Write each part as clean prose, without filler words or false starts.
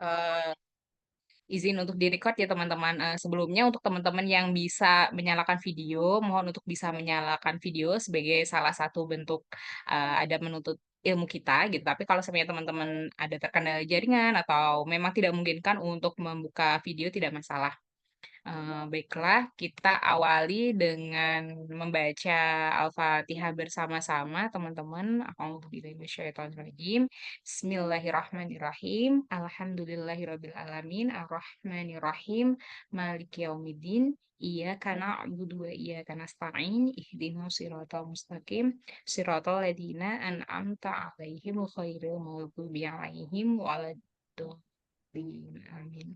eh, izin untuk direcord ya teman-teman. Sebelumnya untuk teman-teman yang bisa menyalakan video, mohon untuk bisa menyalakan video sebagai salah satu bentuk ada menuntut ilmu kita gitu. Tapi kalau sebenarnya teman-teman ada terkendala jaringan atau memang tidak memungkinkan untuk membuka video, tidak masalah. Baiklah, kita awali dengan membaca Al-Fatihah bersama-sama, teman-teman. A'udzubillahi minasyaitonirrajim. Bismillahirrahmanirrahim. Alhamdulillahirrabbilalamin. Ar-Rahmanirrahim. Maliki yaumiddin. Iyyaka na'budu wa iyyaka nasta'in. Ihdinas siratal mustaqim. Siratal ladzina an'amta 'alaihim ghairil maghdubi 'alaihim waladdallin. Amin.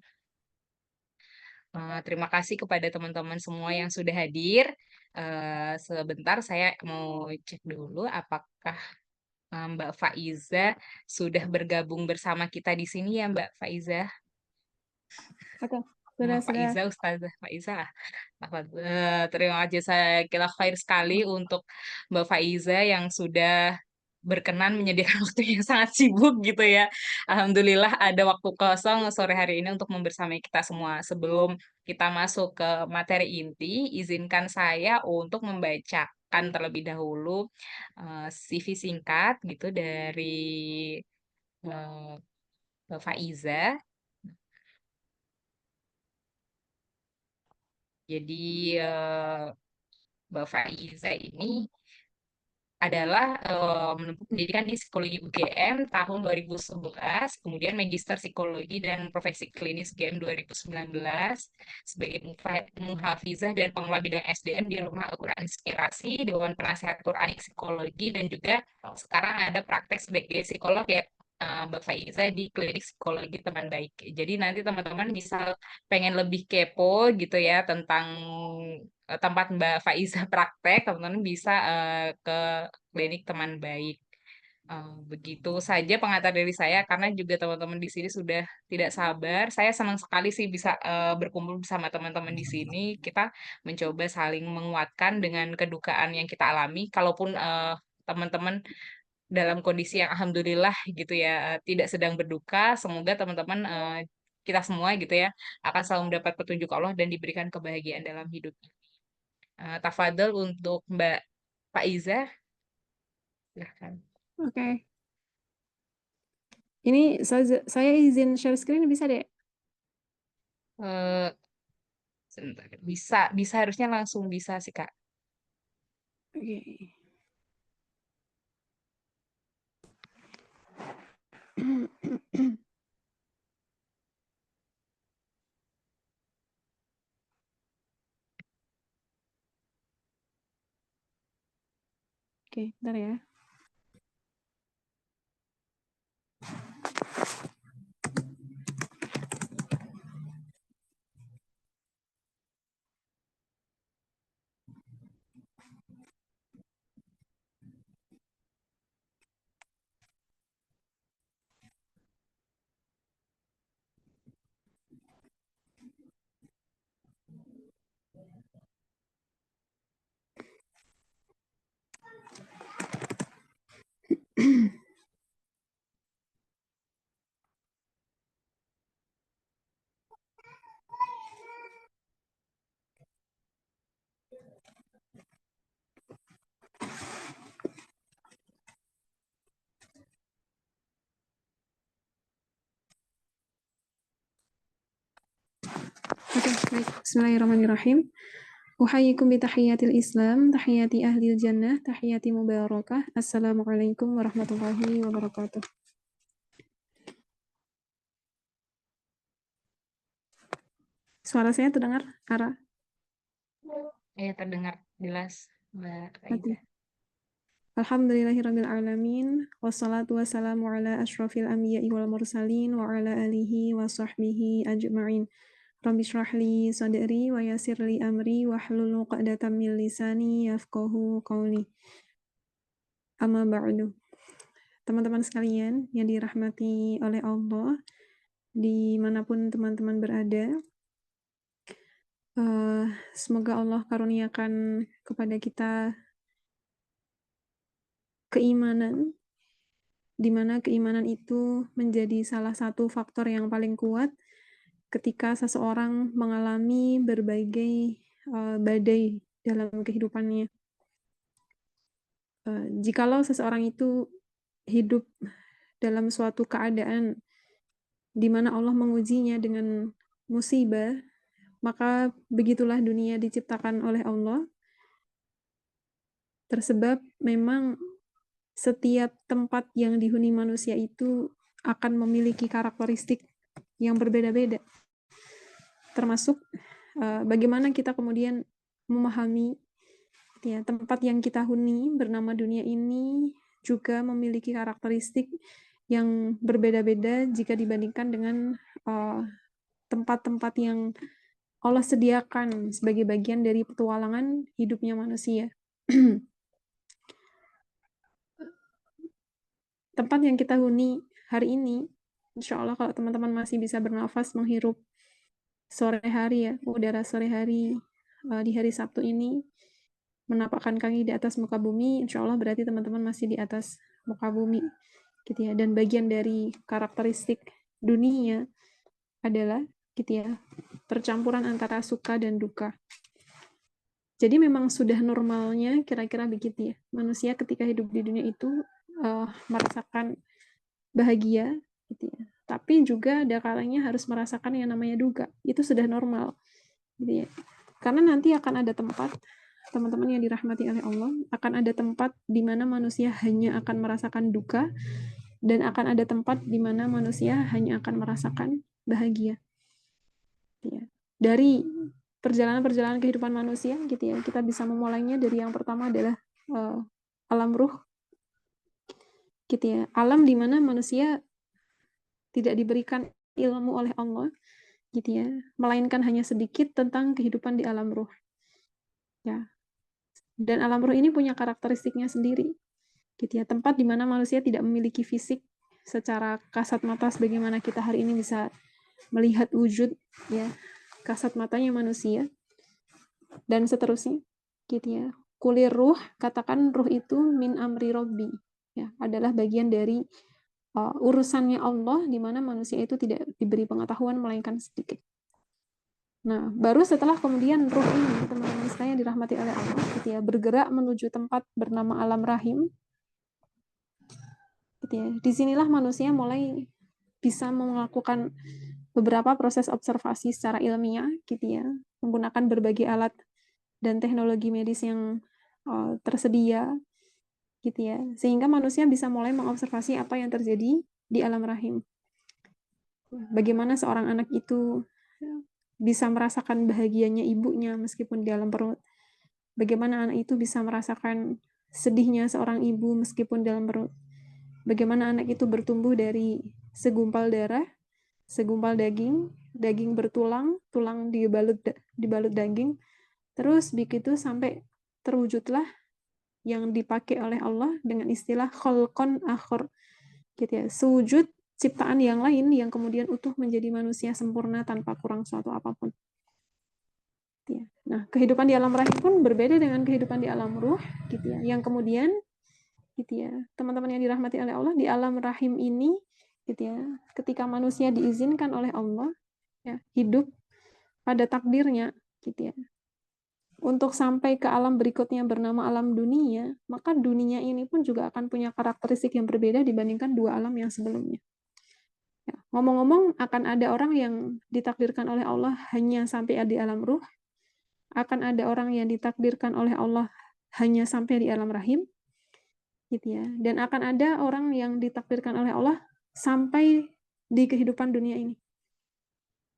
Terima kasih kepada teman-teman semua yang sudah hadir. Sebentar saya mau cek dulu apakah Mbak Faiza sudah bergabung bersama kita di sini ya Mbak Faiza. Oke, Mbak sudah. Faiza, Ustazah Faiza. Terima kasih, saya kira khair sekali untuk Mbak Faiza yang sudah berkenan menyediakan waktu yang sangat sibuk gitu ya. Alhamdulillah ada waktu kosong sore hari ini untuk membersamai kita semua. Sebelum kita masuk ke materi inti, izinkan saya untuk membacakan terlebih dahulu CV singkat gitu dari Mbak Faiza. Jadi eh, Mbak Faiza ini adalah menempuh pendidikan di Psikologi UGM tahun 2011, kemudian Magister Psikologi dan Profesi Klinis UGM 2019, sebagai muhafizah dan pengelola bidang SDM di Rumah Al-Quran Inspirasi, Dewan Penasehat Quranik Psikologi, dan juga sekarang ada praktek sebagai psikolog ya, Mbak Faiza di Klinik Psikologi Teman Baik. Jadi nanti teman-teman misal pengen lebih kepo gitu ya tentang tempat Mbak Faiza praktek, teman-teman bisa ke klinik teman baik. Begitu saja pengantar dari saya, karena juga teman-teman di sini sudah tidak sabar. Saya senang sekali sih bisa berkumpul bersama teman-teman di sini. Kita mencoba saling menguatkan dengan kedukaan yang kita alami. Kalaupun teman-teman dalam kondisi yang alhamdulillah gitu ya, tidak sedang berduka, semoga teman-teman kita semua gitu ya akan selalu mendapat petunjuk Allah dan diberikan kebahagiaan dalam hidup. Tafadhol untuk Mbak Faiza, silahkan. Oke. Ini saya izin share screen bisa deh? Eh, Sebentar. Bisa, bisa harusnya langsung bisa sih, Kak. Oke. Oke, bentar ya. Oke, baik. Bismillahirrahmanirrahim. Uhayyikum bitahiyatil Islam, tahiyati ahlil jannah, tahiyati mubarakah. Assalamualaikum warahmatullahi wabarakatuh. Suara saya terdengar, Ara? Terdengar jelas, Mbak Oke. Faiza. Alhamdulillahirabbil alamin, wassalatu wassalamu ala asyrafil anbiya'i wal mursalin wa ala alihi wa sahbihi ajma'in. Rabbi shrah li sadri wa yassir li amri wahlul 'uqdatam min lisani yafqahu qawli. Amma ba'du. Teman-teman sekalian yang dirahmati oleh Allah, dimanapun teman-teman berada, semoga Allah karuniakan kepada kita keimanan di mana keimanan itu menjadi salah satu faktor yang paling kuat ketika seseorang mengalami berbagai badai dalam kehidupannya. Jikalau seseorang itu hidup dalam suatu keadaan di mana Allah mengujinya dengan musibah, maka begitulah dunia diciptakan oleh Allah. Tersebab memang setiap tempat yang dihuni manusia itu akan memiliki karakteristik yang berbeda-beda. Termasuk bagaimana kita kemudian memahami ya, tempat yang kita huni bernama dunia ini juga memiliki karakteristik yang berbeda-beda jika dibandingkan dengan tempat-tempat yang Allah sediakan sebagai bagian dari petualangan hidupnya manusia. Tempat yang kita huni hari ini, insya Allah kalau teman-teman masih bisa bernafas, menghirup sore hari ya, udara sore hari di hari Sabtu ini, menapakkan kaki di atas muka bumi, insya Allah berarti teman-teman masih di atas muka bumi, gitu ya. Dan bagian dari karakteristik dunia adalah, gitu ya, percampuran antara suka dan duka. Jadi memang sudah normalnya kira-kira begitu ya. Manusia ketika hidup di dunia itu merasakan bahagia, gitu ya. Tapi juga ada kalanya harus merasakan yang namanya duka. Itu sudah normal, gitu ya. Karena nanti akan ada tempat, teman-teman yang dirahmati oleh Allah, akan ada tempat di mana manusia hanya akan merasakan duka, dan akan ada tempat di mana manusia hanya akan merasakan bahagia. Gitu ya. Dari perjalanan-perjalanan kehidupan manusia, gitu ya, kita bisa memulainya dari yang pertama adalah alam ruh, gitu ya, alam di mana manusia tidak diberikan ilmu oleh Allah, gitu ya, melainkan hanya sedikit tentang kehidupan di alam ruh, ya. Dan alam ruh ini punya karakteristiknya sendiri, gitu ya, tempat di mana manusia tidak memiliki fisik secara kasat mata sebagaimana kita hari ini bisa melihat wujud, ya, kasat matanya manusia, dan seterusnya, gitu ya. Kulir ruh, katakan ruh itu min amri robbi, ya, adalah bagian dari urusannya Allah, di mana manusia itu tidak diberi pengetahuan melainkan sedikit. Nah, baru setelah kemudian ruh ini, teman-teman sekalian dirahmati oleh Allah, gitu ya, bergerak menuju tempat bernama alam rahim, gitu ya. Disinilah manusia mulai bisa melakukan beberapa proses observasi secara ilmiah, gitu ya, menggunakan berbagai alat dan teknologi medis yang tersedia, gitu ya, sehingga manusia bisa mulai mengobservasi apa yang terjadi di alam rahim. Bagaimana seorang anak itu bisa merasakan bahagianya ibunya meskipun di dalam perut. Bagaimana anak itu bisa merasakan sedihnya seorang ibu meskipun dalam perut. Bagaimana anak itu bertumbuh dari segumpal darah, segumpal daging, daging bertulang, tulang dibalut daging, terus begitu sampai terwujudlah yang dipakai oleh Allah dengan istilah kholqon akhir, gitu ya, sewujud ciptaan yang lain yang kemudian utuh menjadi manusia sempurna tanpa kurang suatu apapun. Ya. Nah, kehidupan di alam rahim pun berbeda dengan kehidupan di alam ruh, gitu ya. Yang kemudian, gitu ya, teman-teman yang dirahmati oleh Allah, di alam rahim ini, gitu ya, ketika manusia diizinkan oleh Allah, ya, hidup pada takdirnya, gitu ya, untuk sampai ke alam berikutnya bernama alam dunia, maka dunia ini pun juga akan punya karakteristik yang berbeda dibandingkan dua alam yang sebelumnya. Ya, ngomong-ngomong, akan ada orang yang ditakdirkan oleh Allah hanya sampai di alam ruh, akan ada orang yang ditakdirkan oleh Allah hanya sampai di alam rahim, gitu ya, dan akan ada orang yang ditakdirkan oleh Allah sampai di kehidupan dunia ini.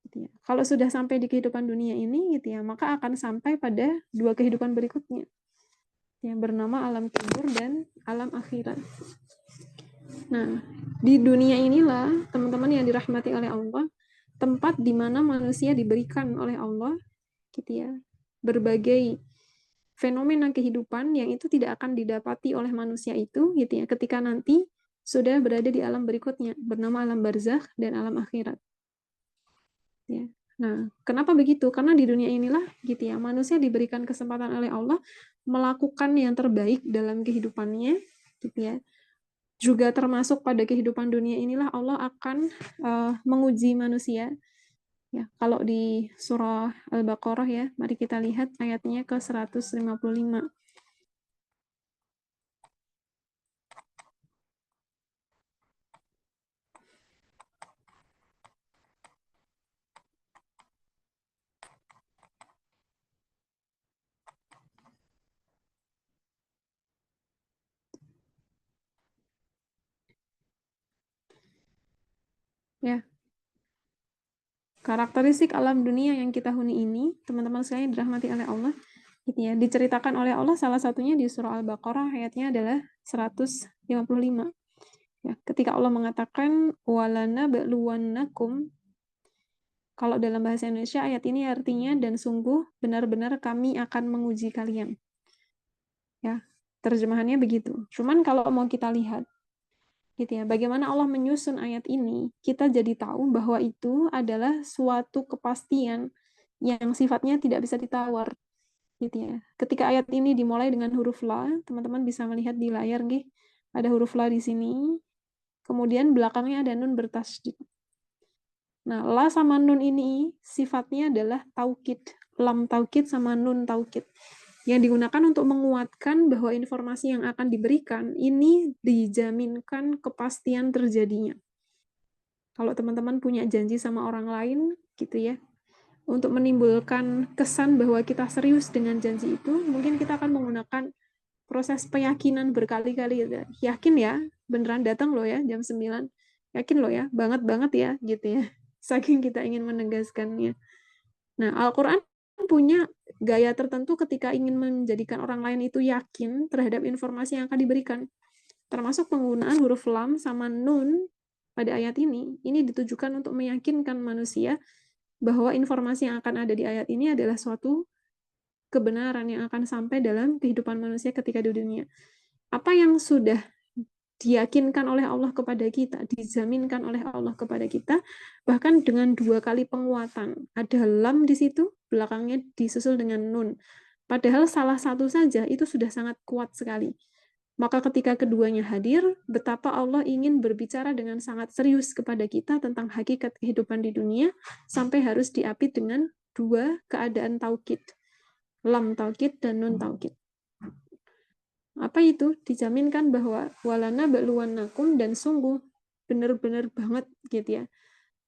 Gitu ya. Kalau sudah sampai di kehidupan dunia ini, gitu ya, maka akan sampai pada dua kehidupan berikutnya, yang bernama alam kubur dan alam akhirat. Nah, di dunia inilah, teman-teman yang dirahmati oleh Allah, tempat di mana manusia diberikan oleh Allah, gitu ya, berbagai fenomena kehidupan yang itu tidak akan didapati oleh manusia itu, gitu ya, ketika nanti sudah berada di alam berikutnya, bernama alam barzakh dan alam akhirat. Ya. Nah, kenapa begitu? Karena di dunia inilah, gitu ya, manusia diberikan kesempatan oleh Allah melakukan yang terbaik dalam kehidupannya, gitu ya, juga termasuk pada kehidupan dunia inilah Allah akan menguji manusia. Ya, kalau di surah Al-Baqarah ya, mari kita lihat ayatnya ke 155. Ya, karakteristik alam dunia yang kita huni ini, teman-teman sekalian dirahmati oleh Allah, gitu ya, diceritakan oleh Allah salah satunya di surah Al-Baqarah ayatnya adalah 155. Ya, ketika Allah mengatakan walana ba'luwannakum, kalau dalam bahasa Indonesia ayat ini artinya dan sungguh benar-benar kami akan menguji kalian. Ya, terjemahannya begitu. Cuman kalau mau kita lihat gitu ya, bagaimana Allah menyusun ayat ini, kita jadi tahu bahwa itu adalah suatu kepastian yang sifatnya tidak bisa ditawar, gitu ya. Ketika ayat ini dimulai dengan huruf la, teman-teman bisa melihat di layar, nggih, ada huruf la di sini, kemudian belakangnya ada nun bertasydid. Nah, la sama nun ini sifatnya adalah taukid, lam taukid sama nun taukid, yang digunakan untuk menguatkan bahwa informasi yang akan diberikan ini dijaminkan kepastian terjadinya. Kalau teman-teman punya janji sama orang lain, gitu ya, untuk menimbulkan kesan bahwa kita serius dengan janji itu, mungkin kita akan menggunakan proses keyakinan berkali-kali. Yakin ya, beneran datang loh ya jam 9. Yakin loh ya, banget-banget ya, gitu ya. Saking kita ingin menegaskannya. Nah, Al-Quran punya gaya tertentu ketika ingin menjadikan orang lain itu yakin terhadap informasi yang akan diberikan. Termasuk penggunaan huruf lam sama nun pada ayat ini ditujukan untuk meyakinkan manusia bahwa informasi yang akan ada di ayat ini adalah suatu kebenaran yang akan sampai dalam kehidupan manusia ketika di dunia. Apa yang sudah diyakinkan oleh Allah kepada kita, dijaminkan oleh Allah kepada kita, bahkan dengan 2 kali penguatan. Ada lam di situ, belakangnya disusul dengan nun. Padahal salah satu saja itu sudah sangat kuat sekali. Maka ketika keduanya hadir, betapa Allah ingin berbicara dengan sangat serius kepada kita tentang hakikat kehidupan di dunia, sampai harus diapit dengan 2 keadaan taukid. Lam taukid dan nun taukid. Apa itu? Dijaminkan bahwa walana ba'luwannakum, dan sungguh benar-benar banget gitu ya.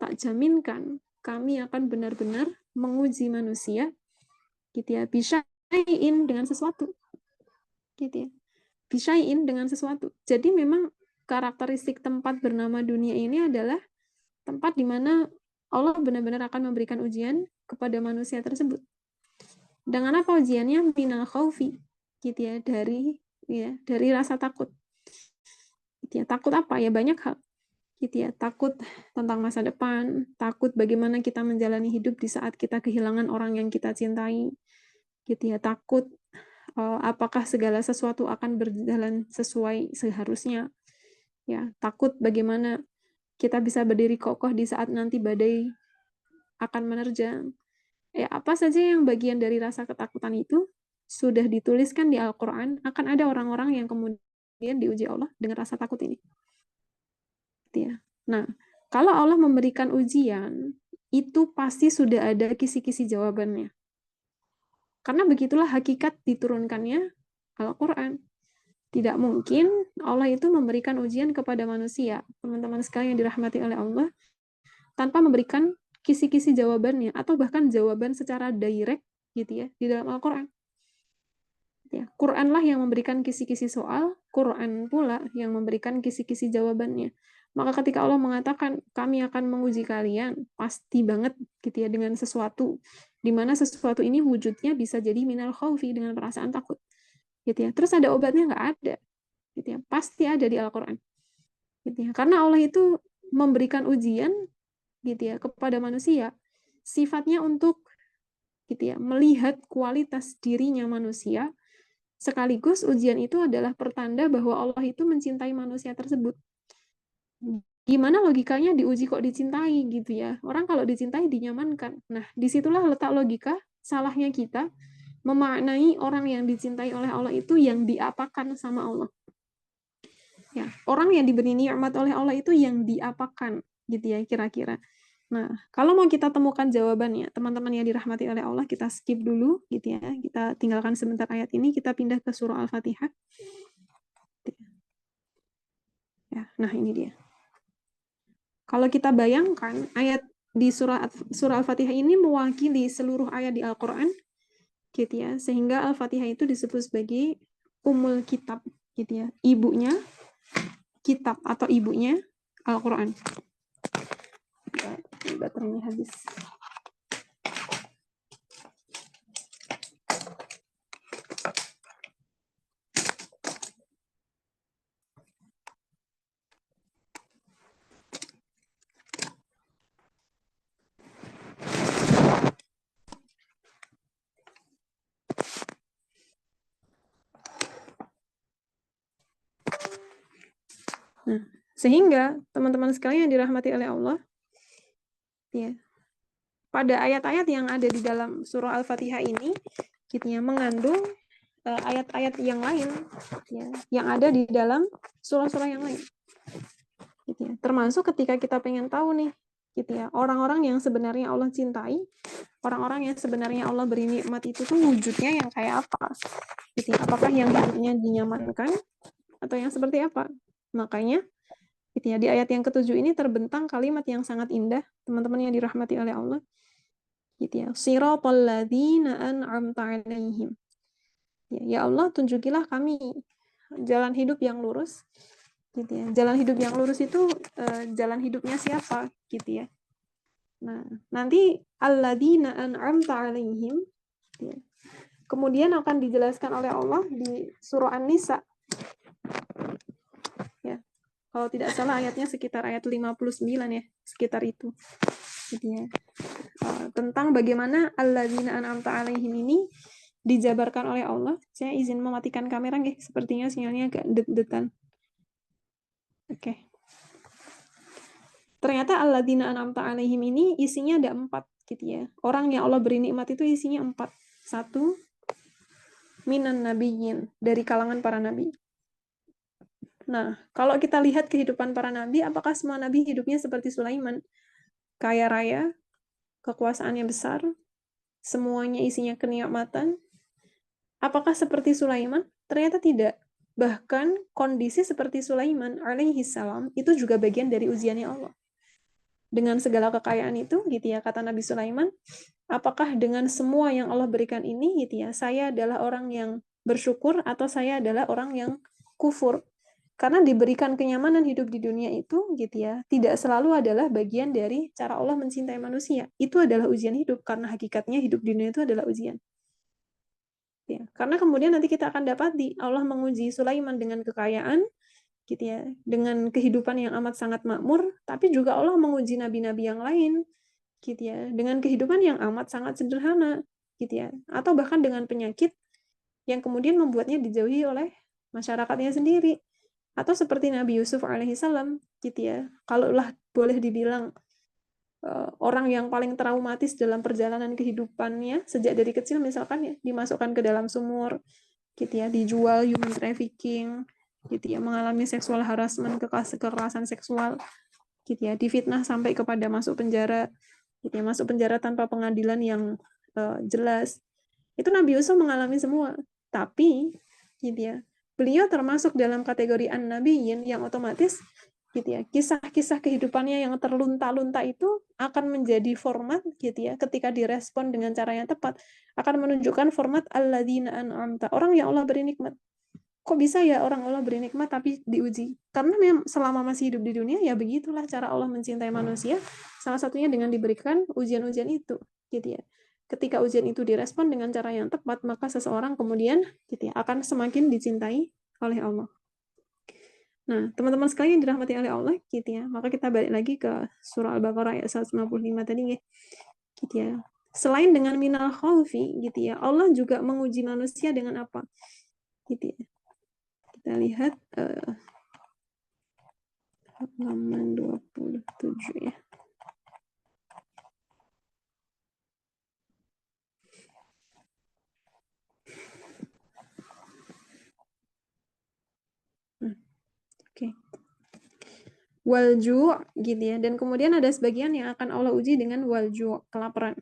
Tak jaminkan kami akan benar-benar menguji manusia gitu ya. Bisyai'in, dengan sesuatu. Gitu ya. Bisyai'in, dengan sesuatu. Jadi memang karakteristik tempat bernama dunia ini adalah tempat di mana Allah benar-benar akan memberikan ujian kepada manusia tersebut. Dengan apa ujiannya? Minal khaufi, gitu ya, dari rasa takut. Gitu ya. Takut apa? Ya banyak hal. Gitu ya. Takut tentang masa depan, takut bagaimana kita menjalani hidup di saat kita kehilangan orang yang kita cintai. Gitu ya. Takut apakah segala sesuatu akan berjalan sesuai seharusnya. Ya, takut bagaimana kita bisa berdiri kokoh di saat nanti badai akan menerjang. Ya, apa saja yang bagian dari rasa ketakutan itu sudah dituliskan di Al-Quran, akan ada orang-orang yang kemudian diuji Allah dengan rasa takut ini. Ya. Nah, kalau Allah memberikan ujian, itu pasti sudah ada kisi-kisi jawabannya. Karena begitulah hakikat diturunkannya Al-Quran. Tidak mungkin Allah itu memberikan ujian kepada manusia, teman-teman sekalian yang dirahmati oleh Allah, tanpa memberikan kisi-kisi jawabannya, atau bahkan jawaban secara direct gitu ya, di dalam Al-Quran. Ya, Quranlah yang memberikan kisi-kisi soal, Quran pula yang memberikan kisi-kisi jawabannya. Maka ketika Allah mengatakan, kami akan menguji kalian, pasti banget gitu ya, dengan sesuatu, di mana sesuatu ini wujudnya bisa jadi minal khaufi, dengan perasaan takut. Gitu ya. Terus ada obatnya? Nggak ada. Gitu ya. Pasti ada di Al-Quran. Gitu ya. Karena Allah itu memberikan ujian gitu ya, kepada manusia, sifatnya untuk gitu ya, melihat kualitas dirinya manusia, sekaligus ujian itu adalah pertanda bahwa Allah itu mencintai manusia tersebut. Gimana logikanya diuji kok dicintai gitu ya? Orang kalau dicintai dinyamankan. Nah, disitulah letak logika salahnya kita memaknai orang yang dicintai oleh Allah itu yang diapakan sama Allah. Ya, orang yang diberi nikmat oleh Allah itu yang diapakan, gitu ya kira-kira. Nah, kalau mau kita temukan jawabannya, teman-teman yang dirahmati oleh Allah, kita skip dulu, gitu ya. Kita tinggalkan sebentar ayat ini, kita pindah ke surah Al-Fatihah. Ya, nah ini dia. Kalau kita bayangkan ayat di surah Al-Fatihah ini mewakili seluruh ayat di Al-Qur'an, gitu ya. Sehingga Al-Fatihah itu disebut sebagai umul kitab, gitu ya. Ibunya kitab atau ibunya Al-Qur'an. Baterainya habis. Nah, sehingga teman-teman sekalian yang dirahmati oleh Allah, ya, pada ayat-ayat yang ada di dalam surah Al-Fatihah ini, gitu ya, mengandung ayat-ayat yang lain, ya, yang ada di dalam surah-surah yang lain. Gitu ya. Termasuk ketika kita pengen tahu nih, gitu ya, orang-orang yang sebenarnya Allah cintai, orang-orang yang sebenarnya Allah beri nikmat itu tuh wujudnya yang kayak apa? Gitu ya. Apakah yang hidupnya dinyamankan atau yang seperti apa? Makanya gitu ya, di ayat yang ketujuh ini terbentang kalimat yang sangat indah, teman-teman yang dirahmati oleh Allah. Gitu ya. Siratal ladzina an'amta 'alaihim. Ya Allah, tunjukilah kami jalan hidup yang lurus. Gitu ya. Jalan hidup yang lurus itu jalan hidupnya siapa? Gitu ya. Nah, nanti alladzina an'amta 'alaihim, ya. Kemudian akan dijelaskan oleh Allah di surah An-Nisa. Ya. Kalau tidak salah ayatnya sekitar ayat 59 ya, sekitar itu. Gitu ya. Tentang bagaimana alladzina an'amta 'alaihim ini dijabarkan oleh Allah. Saya izin mematikan kamera nggih, sepertinya sinyalnya agak det-detan. Oke. Ternyata alladzina an'amta 'alaihim ini isinya ada 4 gitu ya. Orang yang Allah beri nikmat itu isinya 4. 1, minan nabiyyin, dari kalangan para nabi. Nah, kalau kita lihat kehidupan para nabi, apakah semua nabi hidupnya seperti Sulaiman? Kaya raya, kekuasaannya besar, semuanya isinya kenikmatan. Apakah seperti Sulaiman? Ternyata tidak. Bahkan kondisi seperti Sulaiman alaihi salam itu juga bagian dari ujiannya Allah. Dengan segala kekayaan itu, gitu ya, kata Nabi Sulaiman, apakah dengan semua yang Allah berikan ini, gitu ya, saya adalah orang yang bersyukur atau saya adalah orang yang kufur? Karena diberikan kenyamanan hidup di dunia itu, gitu ya, tidak selalu adalah bagian dari cara Allah mencintai manusia. Itu adalah ujian hidup, karena hakikatnya hidup di dunia itu adalah ujian. Ya, karena kemudian nanti kita akan dapati Allah menguji Sulaiman dengan kekayaan, gitu ya, dengan kehidupan yang amat sangat makmur, tapi juga Allah menguji nabi-nabi yang lain, gitu ya, dengan kehidupan yang amat sangat sederhana, gitu ya, atau bahkan dengan penyakit yang kemudian membuatnya dijauhi oleh masyarakatnya sendiri, atau seperti Nabi Yusuf alaihissalam, gitu ya, kalaulah boleh dibilang orang yang paling traumatis dalam perjalanan kehidupannya sejak dari kecil, misalkan ya, dimasukkan ke dalam sumur, gitu ya, dijual human trafficking, gitu ya, mengalami seksual harassment, kekerasan seksual, gitu ya, difitnah sampai kepada masuk penjara, gitu ya, masuk penjara tanpa pengadilan yang jelas. Itu Nabi Yusuf mengalami semua. Tapi, gitu ya, beliau termasuk dalam kategori an-nabiyyin yang otomatis, gitu ya, kisah-kisah kehidupannya yang terlunta-lunta itu akan menjadi format, gitu ya, ketika direspon dengan cara yang tepat, akan menunjukkan format alladzina an'amta, orang yang Allah beri nikmat. Kok bisa ya orang Allah beri nikmat tapi diuji? Karena memang selama masih hidup di dunia, ya begitulah cara Allah mencintai manusia, salah satunya dengan diberikan ujian-ujian itu, gitu ya. Ketika ujian itu direspon dengan cara yang tepat, maka seseorang kemudian, gitu ya, akan semakin dicintai oleh Allah. Nah, teman-teman sekalian yang dirahmati oleh Allah, gitu ya, maka kita balik lagi ke surah Al-Baqarah ayat 195 tadi, ya, gitu ya. Selain dengan minal khaufi, gitu ya, Allah juga menguji manusia dengan apa? Gitu ya. Kita lihat halaman 27 ya. Oke. wal ju' gitu ya. Dan kemudian ada sebagian yang akan Allah uji dengan wal ju', kelaparan.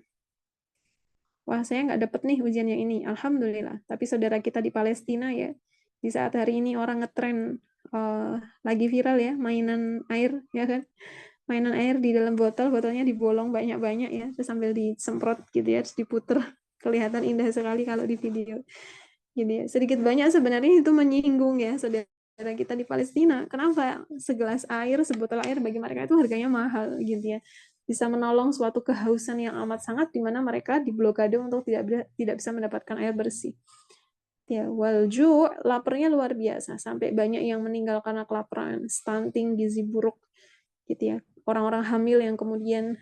Wah, saya nggak dapet nih ujian yang ini, alhamdulillah. Tapi saudara kita di Palestina ya, di saat hari ini orang ngetren lagi viral ya, mainan air ya kan, mainan air di dalam botol, botolnya dibolong banyak-banyak ya, terus sambil disemprot gitu ya, terus diputer, kelihatan indah sekali kalau di video. Jadi sedikit banyak sebenarnya itu menyinggung ya saudara kita di Palestina. Kenapa segelas air, sebotol air bagi mereka itu harganya mahal gitu ya. Bisa menolong suatu kehausan yang amat sangat di mana mereka diblokade untuk tidak bisa mendapatkan air bersih. Ya, walju laparnya luar biasa sampai banyak yang meninggal karena kelaparan, stunting, gizi buruk gitu ya. Orang-orang hamil yang kemudian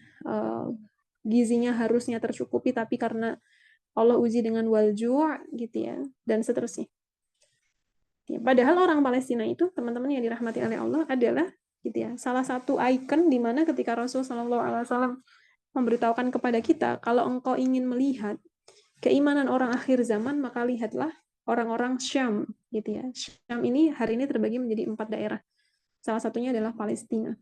gizinya harusnya tercukupi tapi karena Allah uji dengan walju' gitu ya, dan seterusnya. Ya, padahal orang Palestina itu, teman-teman yang dirahmati oleh Allah, adalah gitu ya, salah satu ikon di mana ketika Rasulullah SAW memberitahukan kepada kita, kalau engkau ingin melihat keimanan orang akhir zaman, maka lihatlah orang-orang Syam. Gitu ya. Syam ini hari ini terbagi menjadi 4 daerah. Salah satunya adalah Palestina.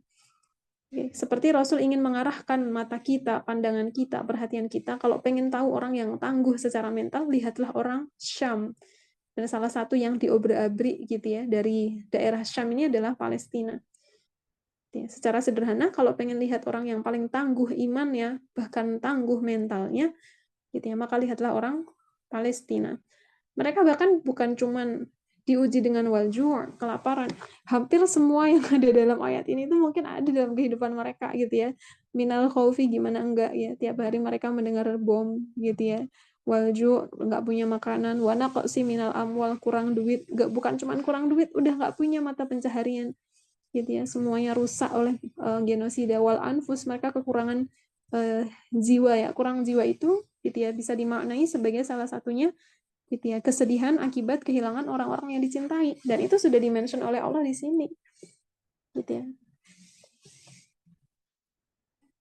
Oke. Seperti Rasul ingin mengarahkan mata kita, pandangan kita, perhatian kita, kalau pengen tahu orang yang tangguh secara mental, lihatlah orang Syam. Dan salah satu yang diobrak-abrik gitu ya dari daerah Syam ini adalah Palestina. Ya, secara sederhana, kalau pengen lihat orang yang paling tangguh imannya, bahkan tangguh mentalnya, gitu ya, maka lihatlah orang Palestina. Mereka bahkan bukan cuman diuji dengan walju', kelaparan. Hampir semua yang ada dalam ayat ini itu mungkin ada dalam kehidupan mereka gitu ya. Minal khaufi gimana enggak ya. Tiap hari mereka mendengar bom gitu ya. Walju' enggak punya makanan. Wa naqsi minal amwal, kurang duit. Bukan cuman kurang duit, udah enggak punya mata pencaharian. Gitu ya. Semuanya rusak oleh genosida. Wal anfus, mereka kekurangan jiwa ya. Kurang jiwa itu gitu ya, bisa dimaknai sebagai salah satunya gitu ya, kesedihan akibat kehilangan orang-orang yang dicintai, dan itu sudah dimention oleh Allah di sini gitu ya.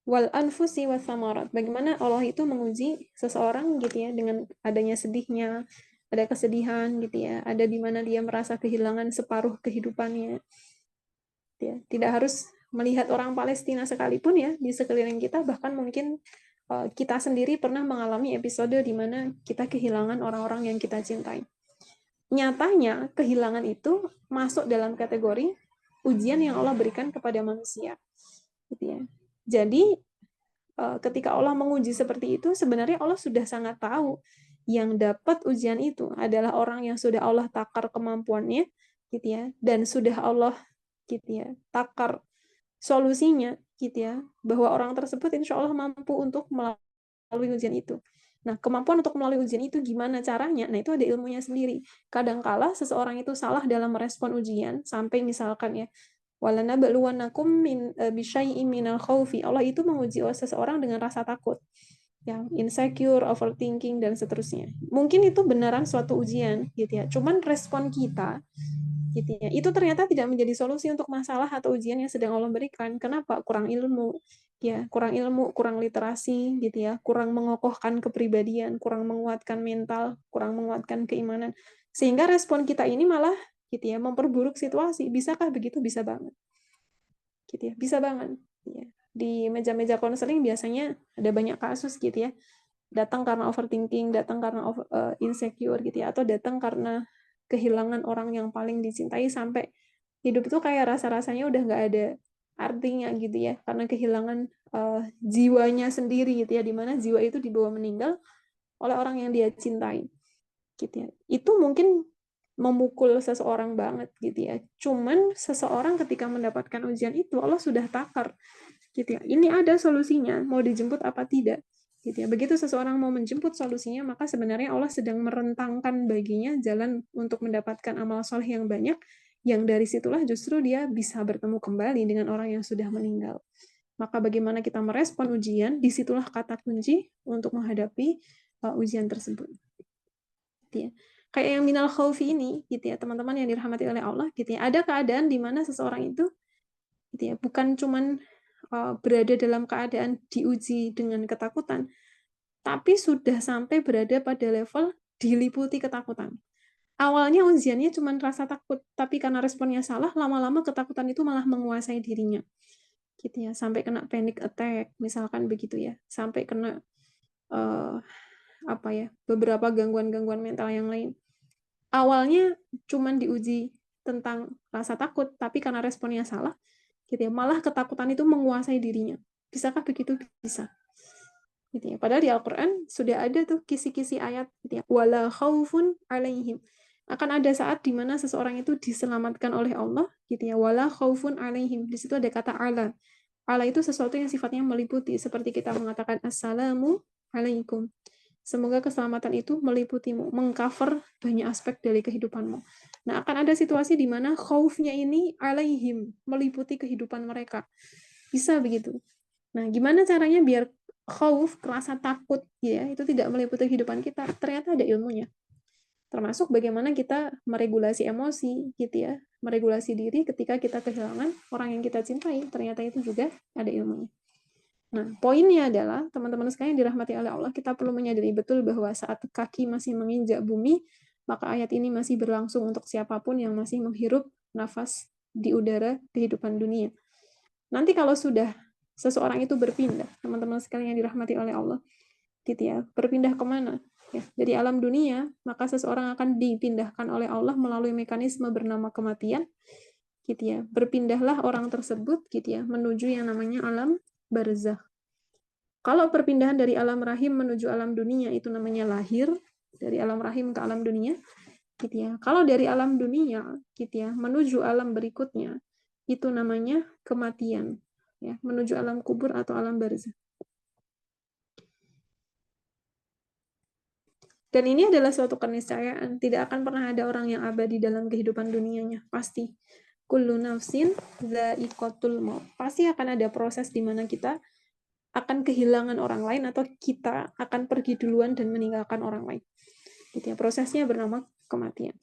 Wal anfusi wathamarat, bagaimana Allah itu menguji seseorang gitu ya dengan adanya sedihnya, ada kesedihan gitu ya, ada di mana dia merasa kehilangan separuh kehidupannya gitu ya. Tidak harus melihat orang Palestina sekalipun ya di sekeliling kita, bahkan mungkin kita sendiri pernah mengalami episode di mana kita kehilangan orang-orang yang kita cintai. Nyatanya kehilangan itu masuk dalam kategori ujian yang Allah berikan kepada manusia. Gitu ya. Jadi ketika Allah menguji seperti itu, sebenarnya Allah sudah sangat tahu yang dapat ujian itu adalah orang yang sudah Allah takar kemampuannya, gitu ya, dan sudah Allah gitu ya takar solusinya, gitu ya, bahwa orang tersebut insya Allah mampu untuk melalui ujian itu. Nah, kemampuan untuk melalui ujian itu gimana caranya? Nah, itu ada ilmunya sendiri. Kadangkala seseorang itu salah dalam merespon ujian, sampai misalkan ya, walanabluwannakum min bisyai'im minal khaufi. Allah itu menguji seseorang dengan rasa takut. Yang insecure, overthinking, dan seterusnya. Mungkin itu beneran suatu ujian, gitu ya. Cuman respon kita, gitu ya, itu ternyata tidak menjadi solusi untuk masalah atau ujian yang sedang Allah berikan. Kenapa? Kurang ilmu, ya, kurang ilmu, kurang literasi, gitu ya, kurang mengokohkan kepribadian, kurang menguatkan mental, kurang menguatkan keimanan, sehingga respon kita ini malah, gitu ya, memperburuk situasi. Bisakah begitu? Bisa banget, gitu ya, bisa banget. Ya. Di meja-meja konseling biasanya ada banyak kasus, gitu ya, datang karena overthinking, datang karena insecure, gitu ya, atau datang karena kehilangan orang yang paling dicintai sampai hidup itu kayak rasa-rasanya udah nggak ada artinya gitu ya, karena kehilangan jiwanya sendiri gitu ya, dimana jiwa itu dibawa meninggal oleh orang yang dia cintai gitu ya. Itu mungkin memukul seseorang banget gitu ya. Cuman seseorang ketika mendapatkan ujian itu Allah sudah takar gitu ya. Ini ada solusinya, mau dijemput apa tidak gitu ya. Begitu seseorang mau menjemput solusinya, maka sebenarnya Allah sedang merentangkan baginya jalan untuk mendapatkan amal soleh yang banyak, yang dari situlah justru dia bisa bertemu kembali dengan orang yang sudah meninggal. Maka bagaimana kita merespon ujian, disitulah kata kunci untuk menghadapi ujian tersebut. Gitu ya. Kayak yang minal khaufi ini, gitu ya, teman-teman yang dirahmati oleh Allah, gitu ya. Ada keadaan di mana seseorang itu, gitu ya, bukan cuman berada dalam keadaan diuji dengan ketakutan, tapi sudah sampai berada pada level diliputi ketakutan. Awalnya ujiannya cuma rasa takut, tapi karena responnya salah, lama-lama ketakutan itu malah menguasai dirinya. Gitu ya, sampai kena panic attack, misalkan begitu ya. Sampai kena beberapa gangguan-gangguan mental yang lain. Awalnya cuma diuji tentang rasa takut, tapi karena responnya salah, gitu ya, malah ketakutan itu menguasai dirinya. Bisakah begitu? Bisa. Gitu ya. Padahal di Al-Quran sudah ada tuh kisi-kisi ayat gitu ya. Wala khaufun alaihim. Akan ada saat di mana seseorang itu diselamatkan oleh Allah gitu ya. Wala khaufun alaihim. Di situ ada kata ala. Ala itu sesuatu yang sifatnya meliputi, seperti kita mengatakan assalamu alaikum. Semoga keselamatan itu meliputimu, mengcover banyak aspek dari kehidupanmu. Nah, akan ada situasi di mana khaufnya ini alaihim, meliputi kehidupan mereka. Bisa begitu. Nah, gimana caranya biar khauf, rasa takut ya, itu tidak meliputi kehidupan kita? Ternyata ada ilmunya. Termasuk bagaimana kita meregulasi emosi gitu ya, meregulasi diri ketika kita kehilangan orang yang kita cintai. Ternyata itu juga ada ilmunya. Nah, poinnya adalah teman-teman sekalian yang dirahmati oleh Allah, kita perlu menyadari betul bahwa saat kaki masih menginjak bumi, maka ayat ini masih berlangsung untuk siapapun yang masih menghirup nafas di udara kehidupan dunia. Nanti kalau sudah seseorang itu berpindah, teman-teman sekalian yang dirahmati oleh Allah, gitu ya, berpindah kemana? Ya, dari alam dunia, maka seseorang akan dipindahkan oleh Allah melalui mekanisme bernama kematian, gitu ya. Berpindahlah orang tersebut, gitu ya, menuju yang namanya alam barzakh. Kalau perpindahan dari alam rahim menuju alam dunia itu namanya lahir, dari alam rahim ke alam dunia, gitu ya. Kalau dari alam dunia, gitu ya, menuju alam berikutnya, itu namanya kematian, ya, menuju alam kubur atau alam barzakh. Dan ini adalah suatu keniscayaan, tidak akan pernah ada orang yang abadi dalam kehidupan dunianya, pasti. Kullu nafsin dha'iqatul maut. Pasti akan ada proses di mana kita akan kehilangan orang lain atau kita akan pergi duluan dan meninggalkan orang lain. Gitu ya. Prosesnya bernama kematian.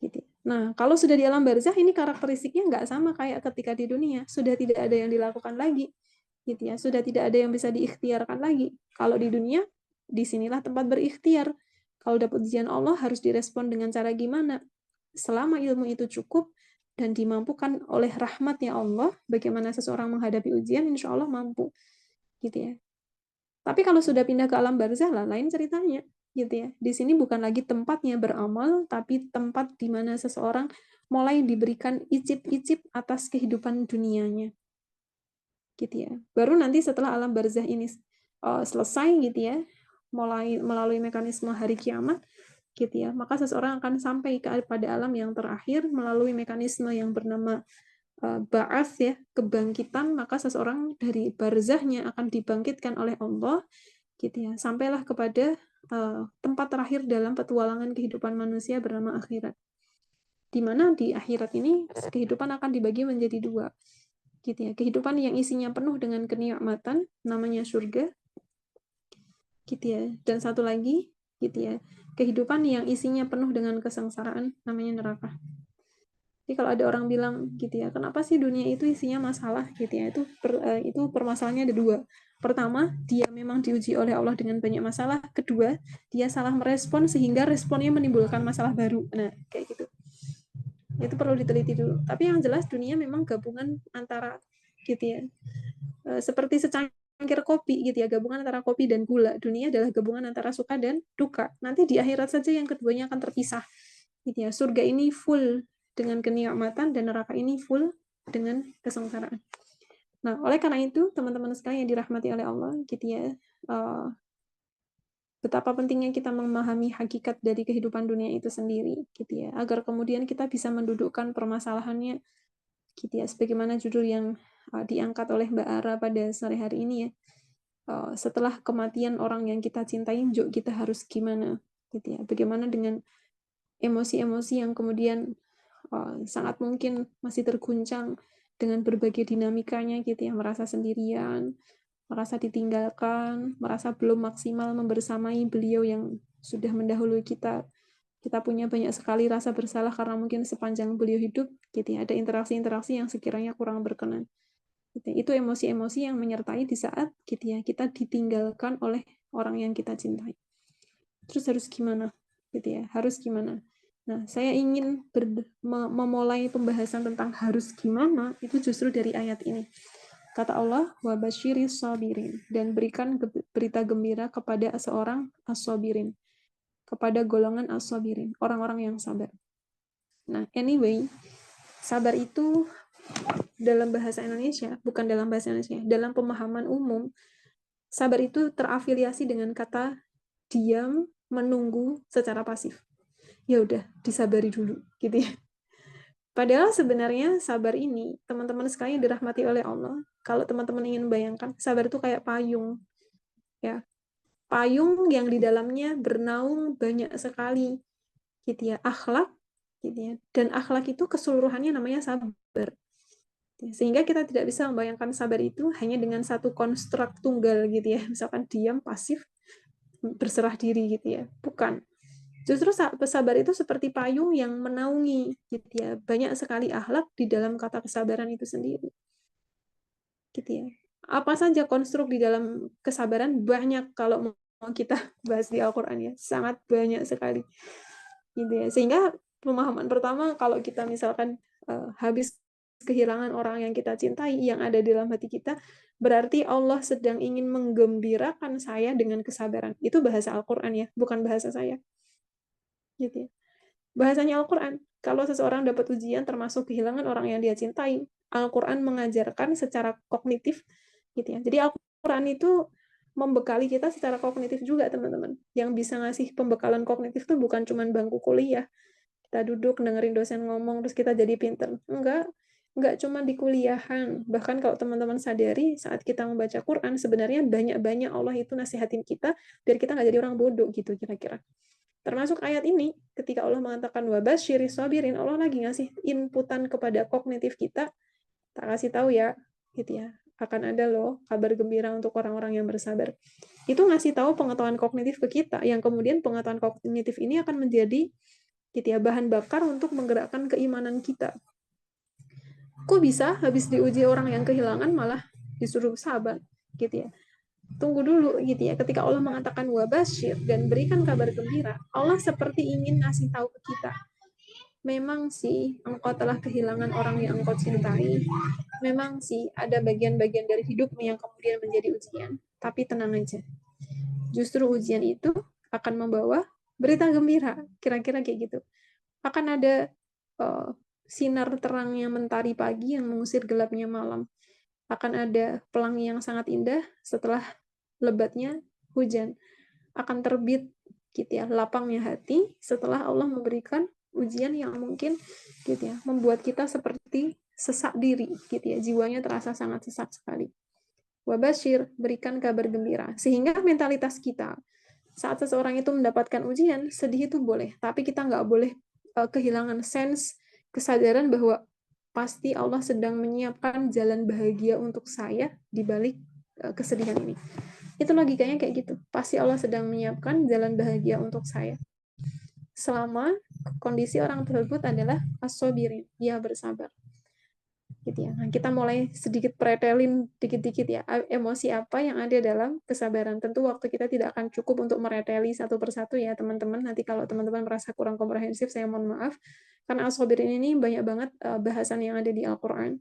Gitu. Nah, kalau sudah di alam barzakh ini karakteristiknya nggak sama kayak ketika di dunia, sudah tidak ada yang dilakukan lagi. Gitu ya. Sudah tidak ada yang bisa diikhtiarkan lagi. Kalau di dunia, disinilah tempat berikhtiar. Kalau dapat ujian Allah harus direspon dengan cara gimana? Selama ilmu itu cukup dan dimampukan oleh rahmatnya Allah, bagaimana seseorang menghadapi ujian, insya Allah mampu. Gitu ya. Tapi kalau sudah pindah ke alam barzakh lah, lain ceritanya, gitu ya. Di sini bukan lagi tempatnya beramal, tapi tempat di mana seseorang mulai diberikan icip-icip atas kehidupan dunianya, gitu ya. Baru nanti setelah alam barzakh ini selesai, gitu ya, mulai melalui mekanisme hari kiamat, gitu ya, maka seseorang akan sampai pada alam yang terakhir melalui mekanisme yang bernama ba'ats ya, kebangkitan, maka seseorang dari barzahnya akan dibangkitkan oleh Allah, gitu ya, sampailah kepada tempat terakhir dalam petualangan kehidupan manusia bernama akhirat. Di mana di akhirat ini kehidupan akan dibagi menjadi dua, gitu ya. Kehidupan yang isinya penuh dengan kenikmatan namanya surga, gitu ya. Dan satu lagi, gitu ya, kehidupan yang isinya penuh dengan kesengsaraan namanya neraka. Jadi kalau ada orang bilang gitu ya, kenapa sih dunia itu isinya masalah gitu ya? Itu permasalahannya ada dua. Pertama, dia memang diuji oleh Allah dengan banyak masalah. Kedua, dia salah merespon sehingga responnya menimbulkan masalah baru. Nah, kayak gitu. Itu perlu diteliti dulu. Tapi yang jelas dunia memang gabungan antara gitu ya. Seperti secangkir kopi gitu ya, gabungan antara kopi dan gula. Dunia adalah gabungan antara suka dan duka. Nanti di akhirat saja yang keduanya akan terpisah. Gitu ya. Surga ini full dengan kenikmatan dan neraka ini full dengan kesengsaraan. Nah, oleh karena itu, teman-teman sekalian yang dirahmati oleh Allah, gitu ya, betapa pentingnya kita memahami hakikat dari kehidupan dunia itu sendiri, gitu ya, agar kemudian kita bisa mendudukkan permasalahannya, gitu ya, sebagaimana judul yang diangkat oleh Mbak Ara pada sore hari ini ya. Setelah kematian orang yang kita cintai, kita harus gimana, gitu ya? Bagaimana dengan emosi-emosi yang kemudian sangat mungkin masih terguncang dengan berbagai dinamikanya gitu ya, merasa sendirian, merasa ditinggalkan, merasa belum maksimal membersamai beliau yang sudah mendahului kita. Kita punya banyak sekali rasa bersalah karena mungkin sepanjang beliau hidup gitu ya, ada interaksi-interaksi yang sekiranya kurang berkenan. Gitu ya. Itu emosi-emosi yang menyertai di saat gitu ya, kita ditinggalkan oleh orang yang kita cintai. Terus harus gimana? Gitu ya, harus gimana? Nah, saya ingin memulai pembahasan tentang harus gimana, itu justru dari ayat ini. Kata Allah, wa basyiris sabirin, dan berikan berita gembira kepada seorang as-sabirin, kepada golongan as-sabirin, orang-orang yang sabar. Nah, anyway, sabar itu dalam bahasa Indonesia, bukan dalam bahasa Indonesia, dalam pemahaman umum, sabar itu terafiliasi dengan kata diam, menunggu secara pasif. Ya udah, disabari dulu, gitu ya. Padahal sebenarnya sabar ini, teman-teman sekalian dirahmati oleh Allah, kalau teman-teman ingin bayangkan, sabar itu kayak payung, ya. Payung yang di dalamnya bernaung banyak sekali, gitu ya, akhlak, gitu ya. Dan akhlak itu keseluruhannya namanya sabar. Sehingga kita tidak bisa membayangkan sabar itu hanya dengan satu konstruk tunggal, gitu ya. Misalkan diam, pasif, berserah diri, gitu ya. Bukan. Justru sabar itu seperti payung yang menaungi, gitu ya. Banyak sekali akhlak di dalam kata kesabaran itu sendiri. Gitu ya. Apa saja konstruk di dalam kesabaran banyak kalau mau kita bahas di Al-Qur'an ya. Sangat banyak sekali. Gitu ya. Sehingga pemahaman pertama kalau kita misalkan habis kehilangan orang yang kita cintai yang ada di dalam hati kita, berarti Allah sedang ingin menggembirakan saya dengan kesabaran. Itu bahasa Al-Qur'an ya, bukan bahasa saya. Gitu ya. Bahasanya Al-Quran. Kalau seseorang dapat ujian termasuk kehilangan orang yang dia cintai, Al-Quran mengajarkan secara kognitif, gitu ya. Jadi Al-Quran itu membekali kita secara kognitif juga, teman-teman. Yang bisa ngasih pembekalan kognitif itu bukan cuma bangku kuliah. Kita duduk, dengerin dosen ngomong, terus kita jadi pinter. Enggak cuma di kuliahan. Bahkan kalau teman-teman sadari, saat kita membaca Quran, sebenarnya banyak-banyak Allah itu nasihatin kita, biar kita nggak jadi orang bodoh, gitu kira-kira. Termasuk ayat ini, ketika Allah mengatakan wabasyiris sabirin, Allah lagi ngasih inputan kepada kognitif kita, tak kasih tahu ya, gitu ya, akan ada loh kabar gembira untuk orang-orang yang bersabar. Itu ngasih tahu pengetahuan kognitif ke kita, yang kemudian pengetahuan kognitif ini akan menjadi gitu ya, bahan bakar untuk menggerakkan keimanan kita. Kok bisa habis diuji orang yang kehilangan malah disuruh sabar, gitu ya. Tunggu dulu gitu ya, ketika Allah mengatakan wabasyir dan berikan kabar gembira, Allah seperti ingin ngasih tahu ke kita, memang sih engkau telah kehilangan orang yang engkau cintai, memang sih ada bagian-bagian dari hidupmu yang kemudian menjadi ujian, tapi tenang aja, justru ujian itu akan membawa berita gembira, kira-kira kayak gitu. Akan ada sinar terang yang mentari pagi yang mengusir gelapnya malam, akan ada pelangi yang sangat indah setelah lebatnya hujan, akan terbit gitu ya lapangnya hati setelah Allah memberikan ujian yang mungkin gitu ya membuat kita seperti sesak diri gitu ya, jiwanya terasa sangat sesak sekali. Wabashir, berikan kabar gembira, sehingga mentalitas kita saat seseorang itu mendapatkan ujian, sedih itu boleh, tapi kita nggak boleh kehilangan sense kesadaran bahwa pasti Allah sedang menyiapkan jalan bahagia untuk saya di balik kesedihan ini. Itu logikanya kayak gitu. Pasti Allah sedang menyiapkan jalan bahagia untuk saya. Selama kondisi orang tersebut adalah as-sabirin, dia bersabar. Gitu ya. Nah, kita mulai sedikit pretelin dikit-dikit ya, emosi apa yang ada dalam kesabaran. Tentu waktu kita tidak akan cukup untuk mereteli satu persatu ya, teman-teman. Nanti kalau teman-teman merasa kurang komprehensif, saya mohon maaf. Karena as-sabirin ini banyak banget bahasan yang ada di Al-Quran.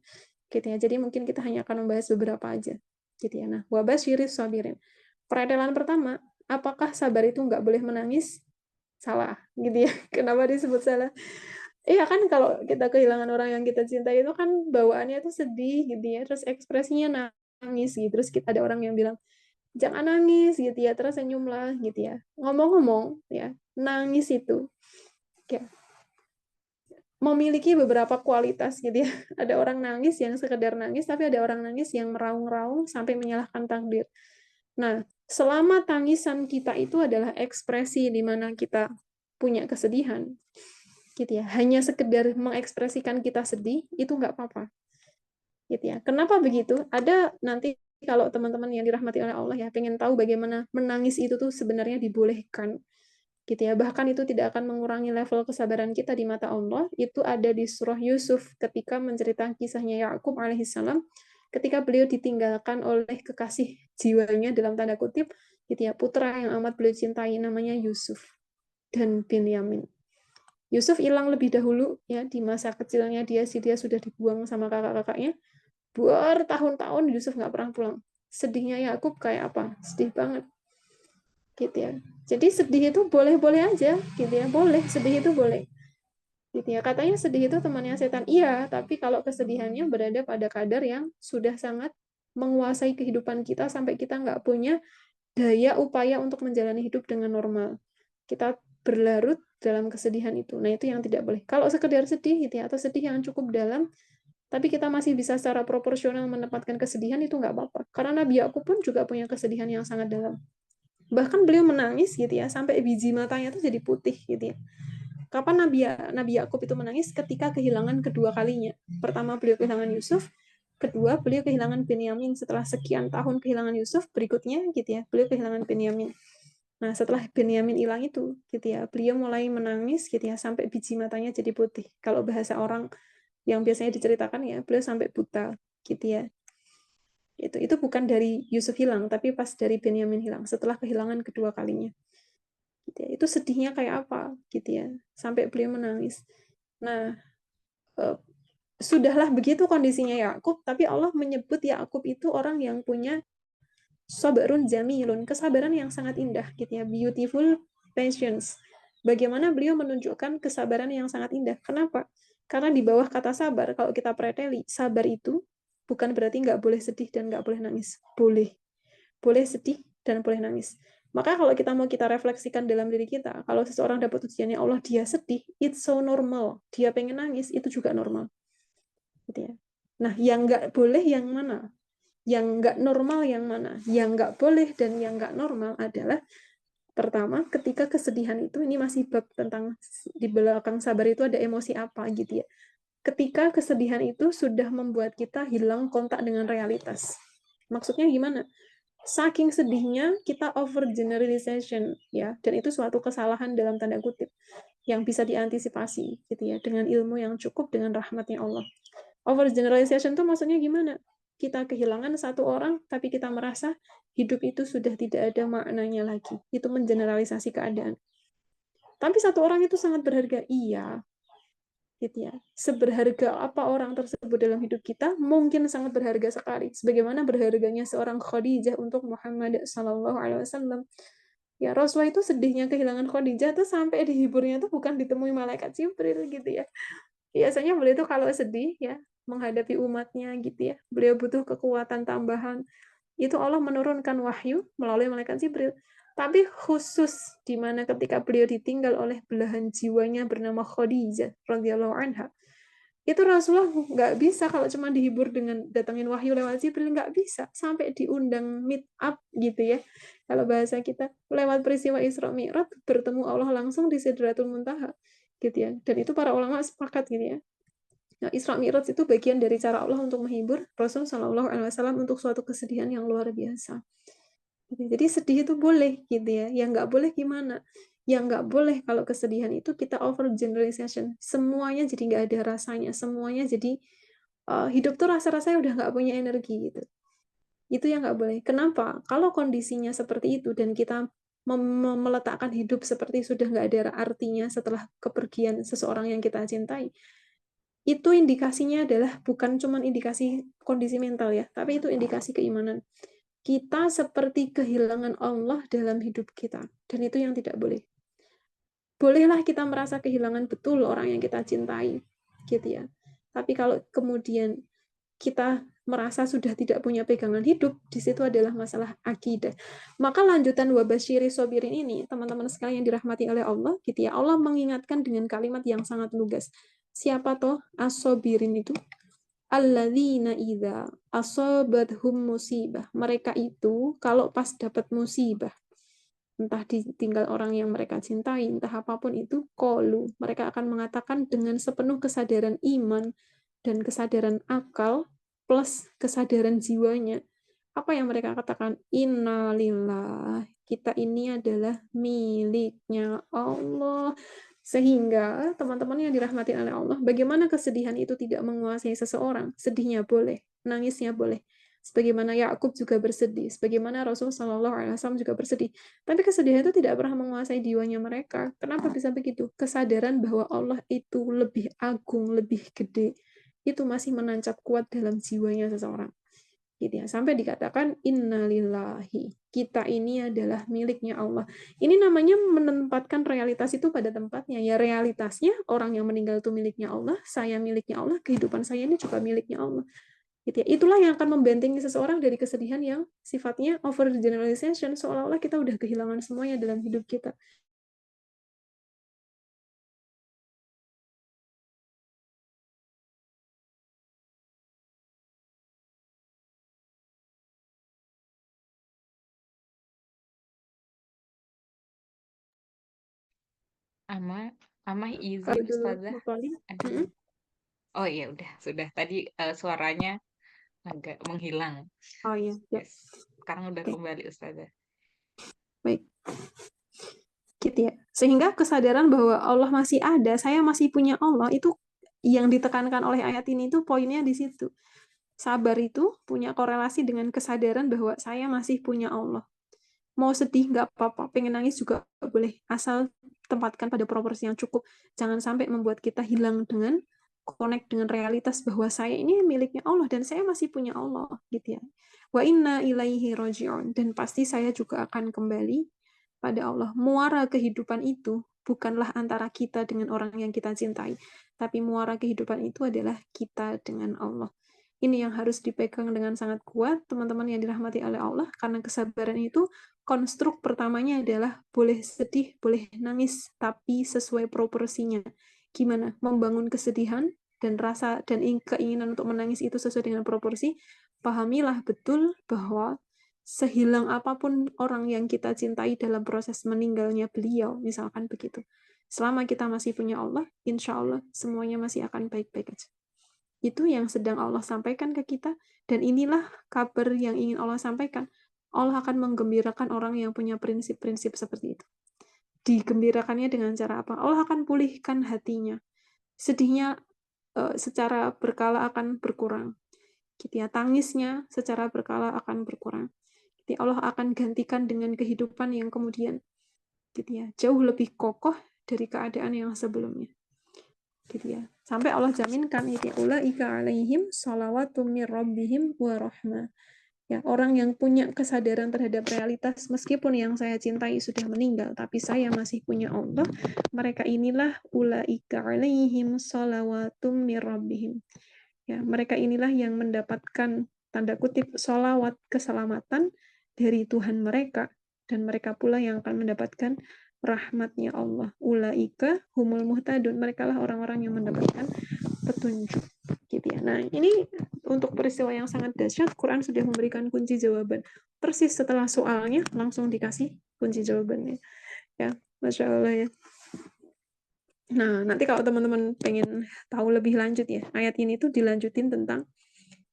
Gitu ya. Jadi mungkin kita hanya akan membahas beberapa aja. Gitu ya. Nah, wabasyiris sabirin. Peretelan pertama, apakah sabar itu nggak boleh menangis? Salah, gitu ya. Kenapa disebut salah? Iya kan kalau kita kehilangan orang yang kita cintai itu kan bawaannya itu sedih gitu ya, terus ekspresinya nangis gitu, terus kita ada orang yang bilang jangan nangis gitu ya, terus senyumlah gitu ya. Ngomong-ngomong ya, nangis itu ya, memiliki beberapa kualitas gitu ya. Ada orang nangis yang sekedar nangis, tapi ada orang nangis yang meraung-raung sampai menyalahkan takdir. Nah, selama tangisan kita itu adalah ekspresi di mana kita punya kesedihan, gitu ya, hanya sekedar mengekspresikan kita sedih, itu nggak apa-apa. Gitu ya. Kenapa begitu? Ada nanti kalau teman-teman yang dirahmati oleh Allah ya, pengen tahu bagaimana menangis itu tuh sebenarnya dibolehkan. Gitu ya. Bahkan itu tidak akan mengurangi level kesabaran kita di mata Allah. Itu ada di surah Yusuf ketika menceritakan kisahnya Yakub alaihissalam ketika beliau ditinggalkan oleh kekasih jiwanya dalam tanda kutip, gitu ya, putra yang amat beliau cintai namanya Yusuf dan Binyamin. Yusuf hilang lebih dahulu ya, di masa kecilnya dia sudah dibuang sama kakak-kakaknya. Bertahun-tahun Yusuf nggak pernah pulang. Sedihnya Yakub kayak apa? Sedih banget gitu ya. Jadi sedih itu boleh-boleh aja gitu ya. Boleh, sedih itu boleh. Gitu ya. Katanya sedih itu temannya setan. Iya, tapi kalau kesedihannya berada pada kadar yang sudah sangat menguasai kehidupan kita sampai kita nggak punya daya upaya untuk menjalani hidup dengan normal. Kita berlarut dalam kesedihan itu. Nah, itu yang tidak boleh. Kalau sekedar sedih gitu ya, atau sedih yang cukup dalam, tapi kita masih bisa secara proporsional menempatkan kesedihan, itu nggak apa-apa. Karena Nabi Yakub pun juga punya kesedihan yang sangat dalam. Bahkan beliau menangis gitu ya, sampai biji matanya itu jadi putih gitu ya. Kapan Nabi Yakub itu menangis? Ketika kehilangan kedua kalinya. Pertama beliau kehilangan Yusuf, kedua beliau kehilangan Benyamin. Setelah sekian tahun kehilangan Yusuf, berikutnya gitu ya, beliau kehilangan Benyamin. Nah, setelah Benyamin hilang itu gitu ya, beliau mulai menangis gitu ya, sampai biji matanya jadi putih. Kalau bahasa orang yang biasanya diceritakan ya, beliau sampai buta gitu ya. Itu bukan dari Yusuf hilang, tapi pas dari Benyamin hilang, setelah kehilangan kedua kalinya. Gitu ya. Itu sedihnya kayak apa gitu ya, sampai beliau menangis. Nah, sudahlah begitu kondisinya Yakub, tapi Allah menyebut Yakub itu orang yang punya sabarun jamilun, kesabaran yang sangat indah gitu ya, beautiful patience. Bagaimana beliau menunjukkan kesabaran yang sangat indah? Kenapa? Karena di bawah kata sabar, kalau kita preteli, sabar itu bukan berarti nggak boleh sedih dan nggak boleh nangis. Boleh. Boleh sedih dan boleh nangis. Maka kalau kita mau kita refleksikan dalam diri kita, kalau seseorang dapat ujiannya Allah, dia sedih, it's so normal. Dia pengen nangis, itu juga normal. Gitu ya. Nah, yang nggak boleh yang mana? Yang nggak normal yang mana? Yang nggak boleh dan yang nggak normal adalah pertama, ketika kesedihan itu, ini masih bab tentang di belakang sabar itu ada emosi apa gitu ya. Ketika kesedihan itu sudah membuat kita hilang kontak dengan realitas. Maksudnya gimana? Saking sedihnya kita over generalization ya, dan itu suatu kesalahan dalam tanda kutip yang bisa diantisipasi gitu ya, dengan ilmu yang cukup, dengan rahmatnya Allah. Over generalization itu maksudnya gimana? Kita kehilangan satu orang, tapi kita merasa hidup itu sudah tidak ada maknanya lagi. Itu mengeneralisasi keadaan. Tapi satu orang itu sangat berharga. Iya, gitu ya. Seberharga apa orang tersebut dalam hidup kita, mungkin sangat berharga sekali. Sebagaimana berharganya seorang Khadijah untuk Muhammad Sallallahu Alaihi Wasallam. Ya, Rasulullah itu sedihnya kehilangan Khadijah tuh sampai dihiburnya tuh bukan ditemui malaikat Jibril gitu ya. Biasanya beliau itu kalau sedih ya, menghadapi umatnya gitu ya, beliau butuh kekuatan tambahan. Itu Allah menurunkan wahyu melalui malaikat Jibril. Tapi khusus di mana ketika beliau ditinggal oleh belahan jiwanya bernama Khadijah radhiyallahu anha. Itu Rasulullah nggak bisa kalau cuma dihibur dengan datangin wahyu lewat Jibril, nggak bisa. Sampai diundang meet up gitu ya. Kalau bahasa kita, lewat peristiwa Isra Mi'raj, bertemu Allah langsung di Sidratul Muntaha. Gitu ya. Dan itu para ulama sepakat gitu ya. Nah, Isra Mi'raj itu bagian dari cara Allah untuk menghibur Rasul Shallallahu Alaihi Wasallam untuk suatu kesedihan yang luar biasa. Jadi sedih itu boleh gitu ya. Yang nggak boleh gimana? Yang nggak boleh kalau kesedihan itu kita over generalization. Semuanya jadi nggak ada rasanya. Semuanya jadi hidup tuh rasa-rasanya udah nggak punya energi gitu. Itu yang nggak boleh. Kenapa? Kalau kondisinya seperti itu dan kita meletakkan hidup seperti sudah nggak ada artinya setelah kepergian seseorang yang kita cintai, itu indikasinya adalah bukan cuma indikasi kondisi mental ya, tapi itu indikasi keimanan. Kita seperti kehilangan Allah dalam hidup kita, dan itu yang tidak boleh. Bolehlah kita merasa kehilangan betul orang yang kita cintai, gitu ya. Tapi kalau kemudian kita merasa sudah tidak punya pegangan hidup, di situ adalah masalah akidah. Maka lanjutan wabasyiri sobirin ini, teman-teman sekalian yang dirahmati oleh Allah, gitu ya. Allah mengingatkan dengan kalimat yang sangat lugas. Siapa toh as-sobirin itu? Alladzina idza asabathum musibah. Mereka itu kalau pas dapat musibah, entah ditinggal orang yang mereka cintai, entah apapun itu, qalu. Mereka akan mengatakan dengan sepenuh kesadaran iman dan kesadaran akal plus kesadaran jiwanya. Apa yang mereka katakan? Innalillah. Kita ini adalah miliknya Allah. Sehingga teman-teman yang dirahmati oleh Allah, bagaimana kesedihan itu tidak menguasai seseorang? Sedihnya boleh, nangisnya boleh. sebagaimana Yakub juga bersedih, sebagaimana Rasul Shallallahu Alaihi Wasallam juga bersedih. Tapi kesedihan itu tidak pernah menguasai jiwanya mereka. Kenapa bisa begitu? Kesadaran bahwa Allah itu lebih agung, lebih gede, itu masih menancap kuat dalam jiwanya seseorang. Gitu ya. Sampai dikatakan innalillahi, kita ini adalah miliknya Allah. Ini namanya menempatkan realitas itu pada tempatnya. Ya realitasnya orang yang meninggal itu miliknya Allah, saya miliknya Allah, kehidupan saya ini juga miliknya Allah. Gitu ya. Itulah yang akan membentengi seseorang dari kesedihan yang sifatnya over generalization, seolah-olah kita udah kehilangan semuanya dalam hidup kita. Amah izin Kalau dulu Ustazah. Mutoli, Aduh. Oh iya udah, sudah. Tadi suaranya agak menghilang. oh iya, ya. Yes. Sekarang udah Oke. kembali Ustazah. Baik. Gitu ya. Sehingga kesadaran bahwa Allah masih ada, saya masih punya Allah, itu yang ditekankan oleh ayat ini itu poinnya di situ. Sabar itu punya korelasi dengan kesadaran bahwa saya masih punya Allah. Mau sedih nggak apa-apa, pengen nangis juga boleh, asal tempatkan pada proporsi yang cukup. Jangan sampai membuat kita hilang dengan connect dengan realitas bahwa saya ini miliknya Allah dan saya masih punya Allah, gitu ya. Wa inna ilaihi raji'un, dan pasti saya juga akan kembali pada Allah. Muara kehidupan itu bukanlah antara kita dengan orang yang kita cintai, tapi muara kehidupan itu adalah kita dengan Allah. Ini yang harus dipegang dengan sangat kuat, teman-teman yang dirahmati oleh Allah, karena kesabaran itu konstruk pertamanya adalah boleh sedih, boleh nangis, tapi sesuai proporsinya. Gimana? Membangun kesedihan dan rasa dan keinginan untuk menangis itu sesuai dengan proporsi. Pahamilah betul bahwa sehilang apapun orang yang kita cintai dalam proses meninggalnya beliau, misalkan begitu. Selama kita masih punya Allah, insya Allah semuanya masih akan baik-baik aja. Itu yang sedang Allah sampaikan ke kita, dan inilah kabar yang ingin Allah sampaikan. Allah akan menggembirakan orang yang punya prinsip-prinsip seperti itu. Digembirakannya dengan cara apa? Allah akan pulihkan hatinya. Sedihnya secara berkala akan berkurang. Gitu ya. Tangisnya secara berkala akan berkurang. Gitu ya. Allah akan gantikan dengan kehidupan yang kemudian gitu ya, jauh lebih kokoh dari keadaan yang sebelumnya. Gitu ya. Sampai Allah jaminkan itu ya, ulaika alaihim shalawatum mir rabbihim wa rahmah. Ya, orang yang punya kesadaran terhadap realitas, meskipun yang saya cintai sudah meninggal, tapi saya masih punya Allah, mereka inilah ulaika alaihim shalawatum mir rabbihim. Ya, mereka inilah yang mendapatkan tanda kutip sholawat keselamatan dari Tuhan mereka, dan mereka pula yang akan mendapatkan rahmatnya Allah. Ulaika humul muhtadun, mereka lah orang-orang yang mendapatkan petunjuk. Gitu ya. Nah, ini untuk peristiwa yang sangat dahsyat, Quran sudah memberikan kunci jawaban. Persis setelah soalnya langsung dikasih kunci jawabannya. Ya, Masya Allah ya. Nah, nanti kalau teman-teman pengen tahu lebih lanjut ya, ayat ini tuh dilanjutin tentang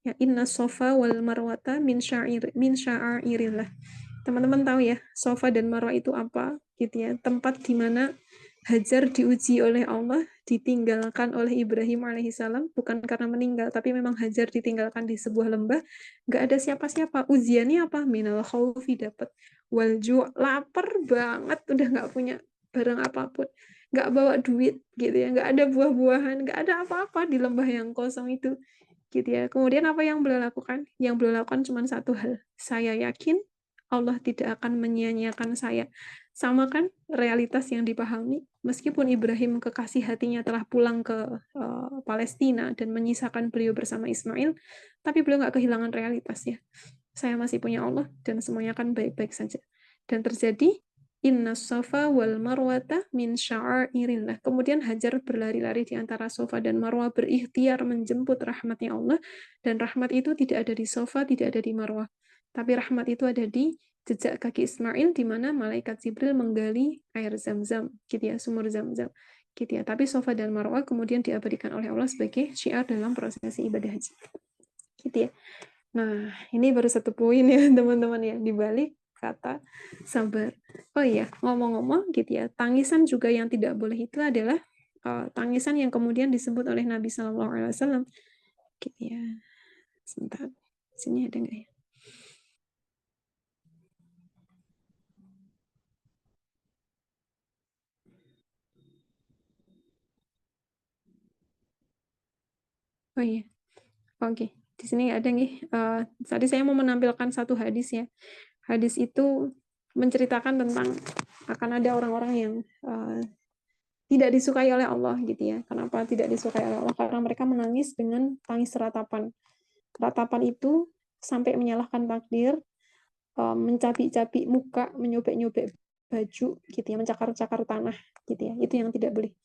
ya inna sofa wal marwata min sya'airillah. Teman-teman tahu ya, sofa dan marwah itu apa? Gitu ya, tempat di mana Hajar diuji oleh Allah, ditinggalkan oleh Ibrahim alaihissalam, bukan karena meninggal, tapi memang Hajar ditinggalkan di sebuah lembah, nggak ada siapa-siapa. Ujiannya apa? Minal khawfi dapat. Walju, lapar banget, udah nggak punya barang apapun, nggak bawa duit, gitu ya, nggak ada buah-buahan, nggak ada apa-apa di lembah yang kosong itu, gitu ya. Kemudian apa yang beliau lakukan? Yang beliau lakukan cuma satu hal. Saya yakin Allah tidak akan menyia-nyiakan saya. Sama kan realitas yang dipahami, meskipun Ibrahim kekasih hatinya telah pulang ke Palestina dan menyisakan beliau bersama Ismail, tapi beliau nggak kehilangan realitasnya. Saya masih punya Allah dan semuanya akan baik-baik saja. Dan terjadi inna safa wal marwata min sya'airillah. Kemudian Hajar berlari-lari di antara Safa dan Marwah, berikhtiar menjemput rahmatnya Allah, dan rahmat itu tidak ada di Safa, tidak ada di Marwah. Tapi rahmat itu ada di jejak kaki Ismail, di mana malaikat Jibril menggali air Zam-Zam, gitu ya, sumur Zam-Zam, gitu ya. Tapi Safa dan Marwah kemudian diabadikan oleh Allah sebagai syiar dalam prosesi ibadah haji, gitu ya. Nah, ini baru satu poin ya teman-teman ya, di balik kata sabar. Oh iya, ngomong-ngomong gitu ya, tangisan juga yang tidak boleh itu adalah tangisan yang kemudian disebut oleh Nabi Shallallahu Alaihi Wasallam, gitu ya. Sebentar. Sini ada nggak ya? Oh iya, oke. Di sini ada nih. Tadi saya mau menampilkan satu hadis ya. Hadis itu menceritakan tentang akan ada orang-orang yang tidak disukai oleh Allah gitu ya. Kenapa tidak disukai oleh Allah? Karena mereka menangis dengan tangis ratapan. Ratapan itu sampai menyalahkan takdir, mencabik-cabik muka, menyobek-nyobek baju gitu ya, mencakar-cakar tanah gitu ya. Itu yang tidak boleh.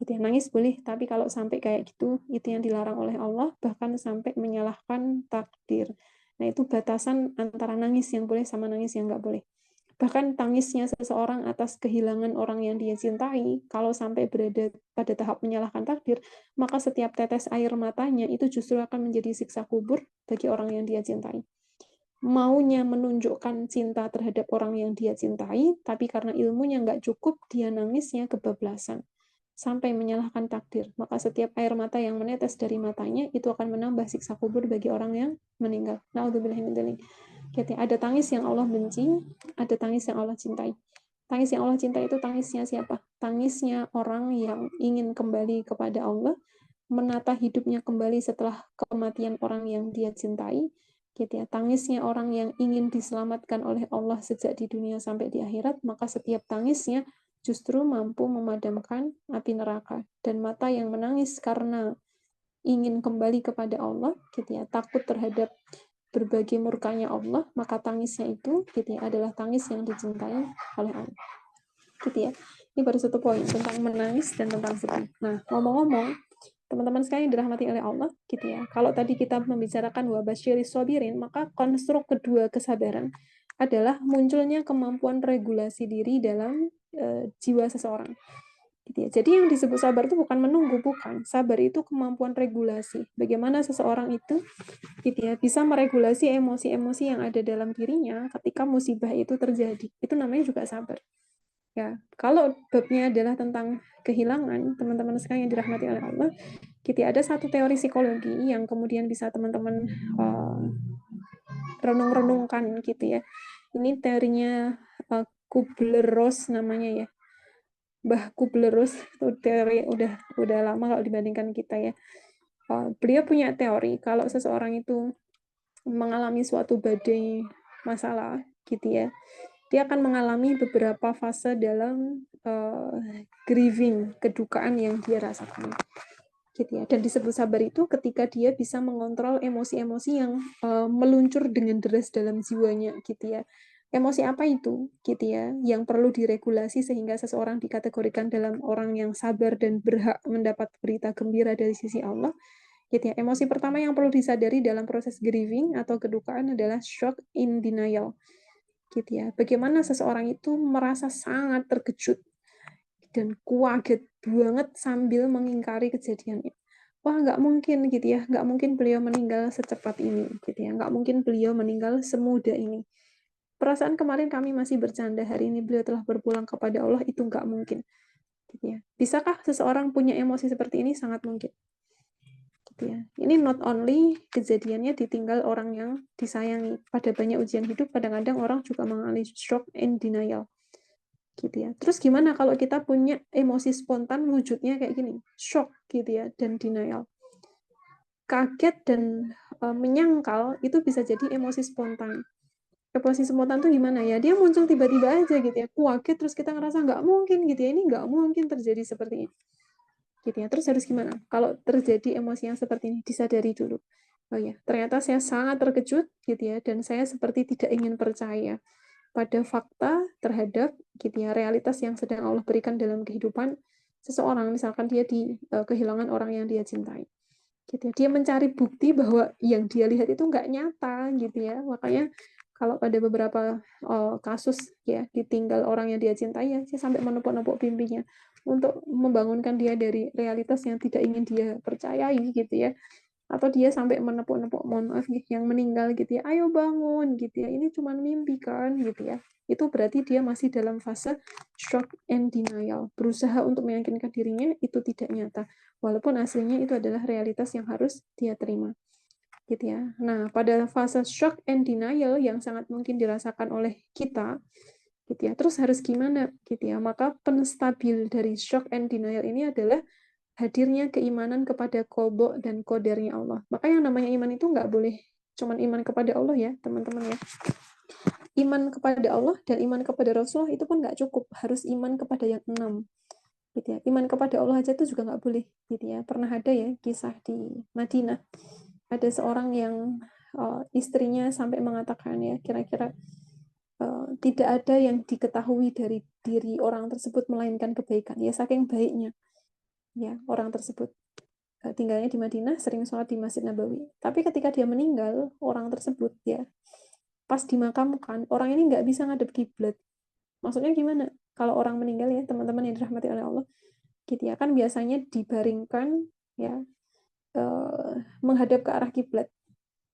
Gitu ya. Nangis boleh, tapi kalau sampai kayak gitu, itu yang dilarang oleh Allah, bahkan sampai menyalahkan takdir. Nah, itu batasan antara nangis yang boleh sama nangis yang nggak boleh. Bahkan tangisnya seseorang atas kehilangan orang yang dia cintai, kalau sampai berada pada tahap menyalahkan takdir, maka setiap tetes air matanya itu justru akan menjadi siksa kubur bagi orang yang dia cintai. Maunya menunjukkan cinta terhadap orang yang dia cintai, tapi karena ilmunya nggak cukup, dia nangisnya kebablasan sampai menyalahkan takdir. Maka setiap air mata yang menetes dari matanya itu akan menambah siksa kubur bagi orang yang meninggal. Naudzubillah min dzalik. Ada tangis yang Allah benci, ada tangis yang Allah cintai. Tangis yang Allah cintai itu tangisnya siapa? Tangisnya orang yang ingin kembali kepada Allah, menata hidupnya kembali setelah kematian orang yang dia cintai. Tangisnya orang yang ingin diselamatkan oleh Allah sejak di dunia sampai di akhirat, maka setiap tangisnya justru mampu memadamkan api neraka. Dan mata yang menangis karena ingin kembali kepada Allah, takut terhadap berbagai murkanya Allah, maka tangisnya itu adalah tangis yang dicintai oleh Allah. Ini baru satu poin tentang menangis dan tentang sedih. Nah, ngomong-ngomong, teman-teman sekalian dirahmati oleh Allah, Kalau tadi kita membicarakan wabasyiris sabirin, maka konstruk kedua kesabaran adalah munculnya kemampuan regulasi diri dalam jiwa seseorang. Jadi yang disebut sabar itu bukan menunggu, bukan. Sabar itu kemampuan regulasi. Bagaimana seseorang itu bisa meregulasi emosi-emosi yang ada dalam dirinya ketika musibah itu terjadi. Itu namanya juga sabar. Ya, kalau babnya adalah tentang kehilangan, teman-teman sekalian yang dirahmati oleh Allah, ada satu teori psikologi yang kemudian bisa teman-teman renung-renungkan ya. Ini teorinya Kubler-Ross namanya ya. Mbah Kubler-Ross itu teori udah lama kalau dibandingkan kita ya. Beliau punya teori kalau seseorang itu mengalami suatu badai masalah ya, dia akan mengalami beberapa fase dalam grieving, kedukaan yang dia rasakan. Ya. Dan disebut sabar itu ketika dia bisa mengontrol emosi-emosi yang meluncur dengan deras dalam jiwanya ya. Emosi apa itu ya yang perlu diregulasi sehingga seseorang dikategorikan dalam orang yang sabar dan berhak mendapat berita gembira dari sisi Allah. Ya. Emosi pertama yang perlu disadari dalam proses grieving atau kedukaan adalah shock in denial. Ya. Bagaimana seseorang itu merasa sangat terkejut dan kaget banget sambil mengingkari kejadiannya. Wah, nggak mungkin ya, nggak mungkin beliau meninggal secepat ini ya, nggak mungkin beliau meninggal semudah ini. Perasaan kemarin kami masih bercanda, hari ini beliau telah berpulang kepada Allah, itu nggak mungkin. Ya. Bisakah seseorang punya emosi seperti ini? Sangat mungkin. Ya. Ini not only kejadiannya ditinggal orang yang disayangi. Pada banyak ujian hidup, kadang-kadang orang juga mengalami shock and denial. Ya. Terus gimana kalau kita punya emosi spontan wujudnya kayak gini? Shock ya, dan denial. Kaget dan menyangkal itu bisa jadi emosi spontan. Emosi spontan tuh gimana ya? Dia muncul tiba-tiba aja ya. Kaget terus kita ngerasa nggak mungkin ya. Ini nggak mungkin terjadi seperti ini. Ya. Terus harus gimana? Kalau terjadi emosi yang seperti ini, disadari dulu. Oh ya, ternyata saya sangat terkejut ya, dan saya seperti tidak ingin percaya pada fakta terhadap realitas yang sedang Allah berikan dalam kehidupan seseorang. Misalkan dia kehilangan orang yang dia cintai. Dia mencari bukti bahwa yang dia lihat itu nggak nyata ya. Makanya kalau pada beberapa kasus ya ditinggal orang yang dia cintai ya, saya sampai menepuk-nepuk pipinya untuk membangunkan dia dari realitas yang tidak ingin dia percayai ya. Atau dia sampai menepuk-nepuk, mohon maaf yang meninggal ya, ayo bangun ya, ini cuma mimpi kan ya. Itu berarti dia masih dalam fase shock and denial, berusaha untuk meyakinkan dirinya itu tidak nyata, walaupun aslinya itu adalah realitas yang harus dia terima gitu ya. Nah, pada fase shock and denial yang sangat mungkin dirasakan oleh kita, gitu ya. Terus harus gimana, gitu ya. Maka penstabil dari shock and denial ini adalah hadirnya keimanan kepada qadha dan qadarnya Allah. Maka yang namanya iman itu nggak boleh cuman iman kepada Allah ya, teman-teman ya. Iman kepada Allah dan iman kepada Rasulullah itu pun nggak cukup, harus iman kepada yang 6. Gitu ya. Iman kepada Allah aja itu juga nggak boleh, gitu ya. Pernah ada ya kisah di Madinah, ada seorang yang istrinya sampai mengatakan ya, kira-kira tidak ada yang diketahui dari diri orang tersebut melainkan kebaikan. Ya saking baiknya ya orang tersebut. Tinggalnya di Madinah, sering sholat di Masjid Nabawi. Tapi ketika dia meninggal, orang tersebut ya, pas dimakamkan, orang ini nggak bisa ngadep kiblat. Maksudnya gimana? Kalau orang meninggal ya, teman-teman yang dirahmati oleh Allah, gitu ya, kan biasanya dibaringkan ya, menghadap ke arah kiblat,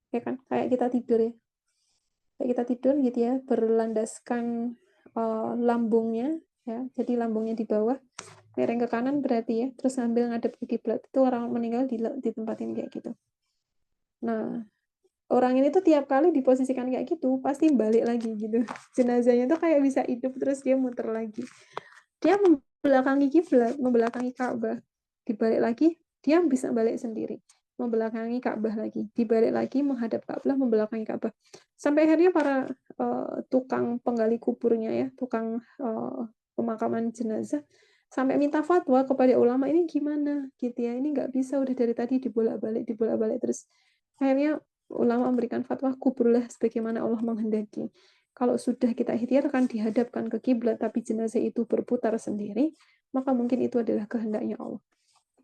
ya kan? Kayak kita tidur ya, kayak kita tidur gitu ya, berlandaskan lambungnya ya, jadi lambungnya di bawah, miring ke kanan berarti ya, terus sambil ngadep ke kiblat. Itu orang meninggal di tempat ini kayak gitu. Nah, orang ini tuh tiap kali diposisikan kayak gitu pasti balik lagi gitu. Jenazahnya tuh kayak bisa hidup terus dia muter lagi. Dia membelakangi kiblat, membelakangi Ka'bah. Dibalik lagi, dia bisa balik sendiri. Membelakangi Ka'bah lagi. Dibalik lagi, menghadap Ka'bah, membelakangi Ka'bah. Sampai akhirnya para tukang penggali kuburnya ya, tukang pemakaman jenazah, sampai minta fatwa kepada ulama, ini gimana gitu ya, ini nggak bisa, udah dari tadi dibolak-balik terus. Akhirnya ulama memberikan fatwa, kuburlah sebagaimana Allah menghendaki. Kalau sudah kita ikhtiarkan dihadapkan ke kiblat tapi jenazah itu berputar sendiri, maka mungkin itu adalah kehendaknya Allah.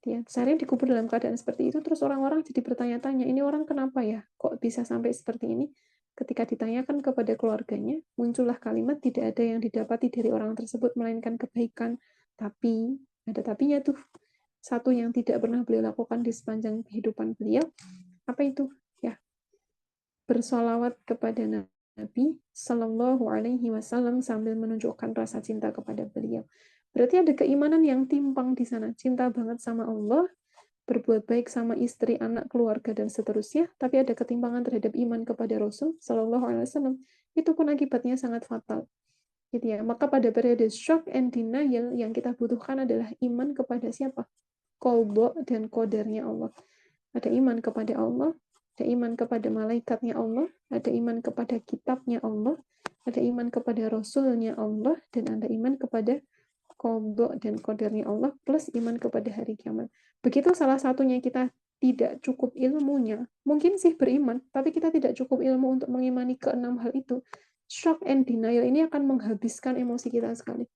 Ya, sehari dikubur dalam keadaan seperti itu, terus orang-orang jadi bertanya-tanya, ini orang kenapa ya? Kok bisa sampai seperti ini? Ketika ditanyakan kepada keluarganya, muncullah kalimat tidak ada yang didapati dari orang tersebut melainkan kebaikan. Tapi, ada tapinya tuh. Satu yang tidak pernah beliau lakukan di sepanjang kehidupan beliau, apa itu? Ya, bersolawat kepada Nabi Sallallahu Alaihi Wasallam sambil menunjukkan rasa cinta kepada beliau. Berarti ada keimanan yang timpang di sana, cinta banget sama Allah, berbuat baik sama istri, anak, keluarga dan seterusnya, tapi ada ketimpangan terhadap iman kepada Rasul Sallallahu Alaihi Wasallam. Itu pun akibatnya sangat fatal. Gitu ya. Maka pada periode shock and denial yang kita butuhkan adalah iman kepada siapa? Qadha dan qadarnya Allah. Ada iman kepada Allah, ada iman kepada malaikatnya Allah, ada iman kepada kitabnya Allah, ada iman kepada Rasulnya Allah, dan ada iman kepada qadha dan qadarnya Allah, plus iman kepada hari kiamat. Begitu salah satunya kita tidak cukup ilmunya, mungkin sih beriman, tapi kita tidak cukup ilmu untuk mengimani keenam hal itu, shock and denial ini akan menghabiskan emosi kita sekali.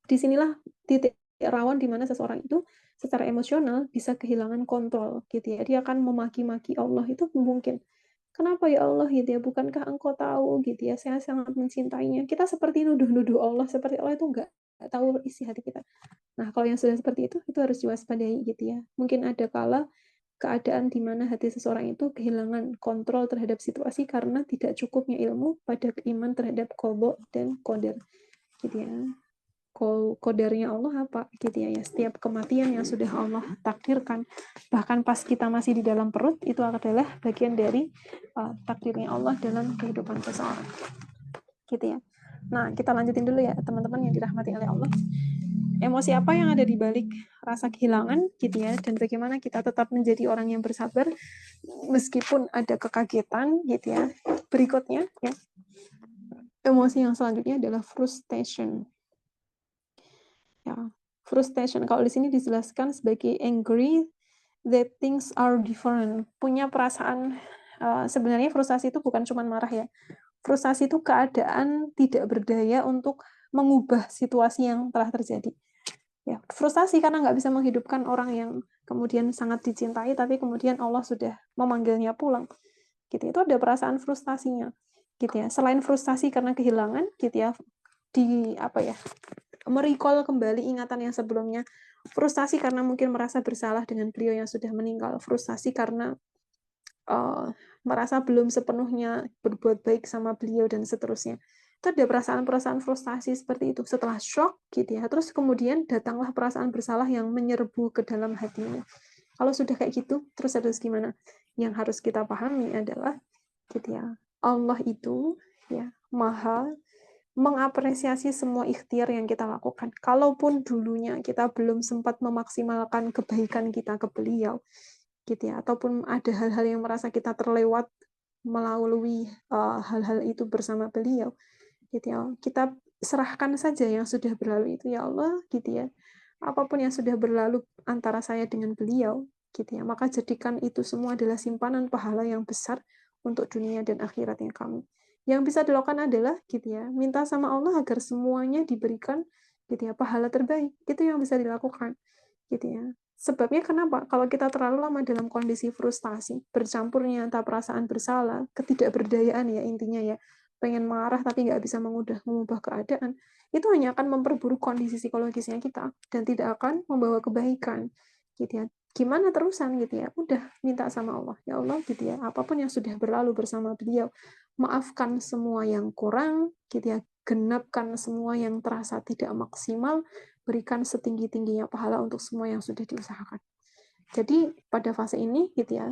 Disinilah titik rawan di mana seseorang itu secara emosional bisa kehilangan kontrol gitu ya. Dia akan memaki-maki Allah, itu mungkin. Kenapa ya Allah gitu ya? Bukankah engkau tahu gitu ya? Saya sangat mencintainya. Kita seperti nuduh-nuduh Allah, seperti Allah itu enggak tahu isi hati kita. Nah, kalau yang sudah seperti itu harus diwaspadai gitu ya. Mungkin ada kala keadaan di mana hati seseorang itu kehilangan kontrol terhadap situasi karena tidak cukupnya ilmu pada iman terhadap qadha dan qadar gitu ya. Qadarnya Allah apa gitu ya, setiap kematian yang sudah Allah takdirkan, bahkan pas kita masih di dalam perut, itu adalah bagian dari takdirnya Allah dalam kehidupan seseorang gitu ya. Nah, kita lanjutin dulu ya teman-teman yang dirahmati oleh Allah, emosi apa yang ada di balik rasa kehilangan gitu ya, dan bagaimana kita tetap menjadi orang yang bersabar meskipun ada kekagetan gitu ya. Berikutnya ya, emosi yang selanjutnya adalah frustration. Ya, frustration. Kalau di sini dijelaskan sebagai angry that things are different. Punya perasaan, sebenarnya frustasi itu bukan cuma marah ya. Frustasi itu keadaan tidak berdaya untuk mengubah situasi yang telah terjadi. Ya, frustasi karena nggak bisa menghidupkan orang yang kemudian sangat dicintai, tapi kemudian Allah sudah memanggilnya pulang. Gitu. Itu ada perasaan frustasinya. Gitu ya. Selain frustasi karena kehilangan, gitu ya, di apa ya? Merecall kembali ingatan yang sebelumnya, frustasi karena mungkin merasa bersalah dengan beliau yang sudah meninggal, frustasi karena merasa belum sepenuhnya berbuat baik sama beliau dan seterusnya. Itu ada perasaan-perasaan frustasi seperti itu setelah shock gitu ya. Terus kemudian datanglah perasaan bersalah yang menyerbu ke dalam hatinya. Kalau sudah kayak gitu, terus harus gimana? Yang harus kita pahami adalah gitu ya. Allah itu ya maha mengapresiasi semua ikhtiar yang kita lakukan. Kalaupun dulunya kita belum sempat memaksimalkan kebaikan kita ke beliau, gitu ya, ataupun ada hal-hal yang merasa kita terlewat melalui hal-hal itu bersama beliau, gitu ya, kita serahkan saja yang sudah berlalu itu ya Allah, gitu ya. Apapun yang sudah berlalu antara saya dengan beliau, gitu ya, maka jadikan itu semua adalah simpanan pahala yang besar untuk dunia dan akhirat yang kami. Yang bisa dilakukan adalah gitu ya, minta sama Allah agar semuanya diberikan gitu ya pahala terbaik. Itu yang bisa dilakukan gitu ya. Sebabnya kenapa? Kalau kita terlalu lama dalam kondisi frustasi, bercampurnya antara perasaan bersalah, ketidakberdayaan ya intinya ya, pengen marah tapi nggak bisa mengubah keadaan, itu hanya akan memperburuk kondisi psikologisnya kita dan tidak akan membawa kebaikan gitu ya. Gimana terusan gitu ya, udah minta sama Allah ya Allah gitu ya, apapun yang sudah berlalu bersama beliau, maafkan semua yang kurang gitu ya, genapkan semua yang terasa tidak maksimal, berikan setinggi-tingginya pahala untuk semua yang sudah diusahakan. Jadi pada fase ini gitu ya,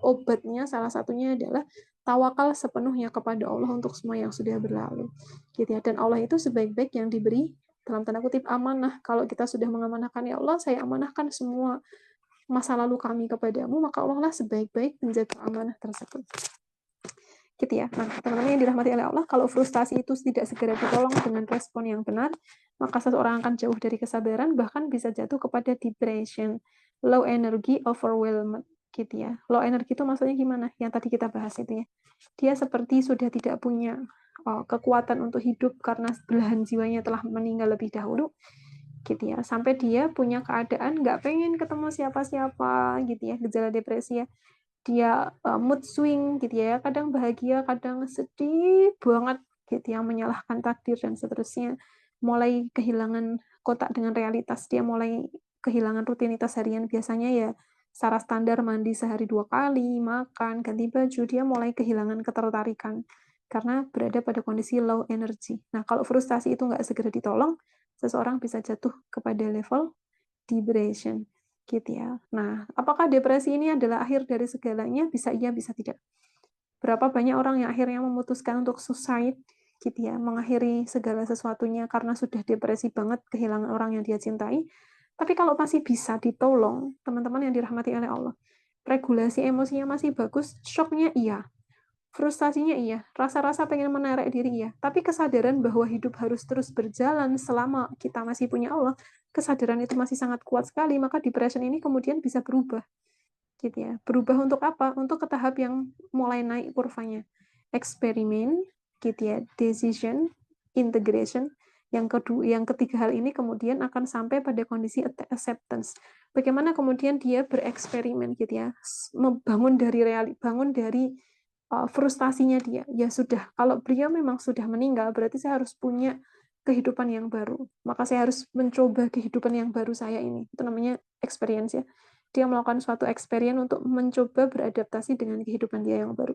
obatnya salah satunya adalah tawakal sepenuhnya kepada Allah untuk semua yang sudah berlalu. Gitu ya. Dan Allah itu sebaik-baik yang diberi dalam tanda kutip amanah. Kalau kita sudah mengamanahkan ya Allah, saya amanahkan semua masa lalu kami kepadamu, maka Allah lah sebaik-baik penjaga amanah tersebut. Gitu ya. Nah, teman-teman yang dirahmati oleh Allah, kalau frustasi itu tidak segera ditolong dengan respon yang benar, maka seseorang akan jauh dari kesabaran, bahkan bisa jatuh kepada depression, low energy, overwhelmed, gitu ya. Low energy itu maksudnya gimana? Yang tadi kita bahas itu ya. Dia seperti sudah tidak punya kekuatan untuk hidup karena belahan jiwanya telah meninggal lebih dahulu, gitu ya. Sampai dia punya keadaan nggak pengen ketemu siapa-siapa, gitu ya. Gejala depresi ya, dia mood swing gitu ya, kadang bahagia, kadang sedih banget gitu ya, menyalahkan takdir dan seterusnya, mulai kehilangan kontak dengan realitas, dia mulai kehilangan rutinitas harian biasanya ya secara standar mandi sehari 2 kali, makan, ganti baju, dia mulai kehilangan ketertarikan karena berada pada kondisi low energy. Nah, kalau frustasi itu nggak segera ditolong, seseorang bisa jatuh kepada level depression gitu ya. Nah, apakah depresi ini adalah akhir dari segalanya? Bisa iya, bisa tidak. Berapa banyak orang yang akhirnya memutuskan untuk suicide gitu ya, mengakhiri segala sesuatunya karena sudah depresi banget, kehilangan orang yang dia cintai. Tapi kalau masih bisa ditolong, teman-teman yang dirahmati oleh Allah, regulasi emosinya masih bagus, shocknya iya, frustasinya iya, rasa-rasa pengen menarik diri iya, tapi kesadaran bahwa hidup harus terus berjalan selama kita masih punya Allah, kesadaran itu masih sangat kuat sekali, maka depression ini kemudian bisa berubah. Gitu ya. Berubah untuk apa? Untuk ke tahap yang mulai naik kurvanya. Eksperimen, gitu ya, decision, integration. Yang ketiga hal ini kemudian akan sampai pada kondisi acceptance. Bagaimana kemudian dia bereksperimen gitu ya, bangun dari frustasinya dia. Ya sudah, kalau beliau memang sudah meninggal, berarti saya harus punya kehidupan yang baru. Maka saya harus mencoba kehidupan yang baru saya ini. Itu namanya experience ya. Dia melakukan suatu experience untuk mencoba beradaptasi dengan kehidupan dia yang baru.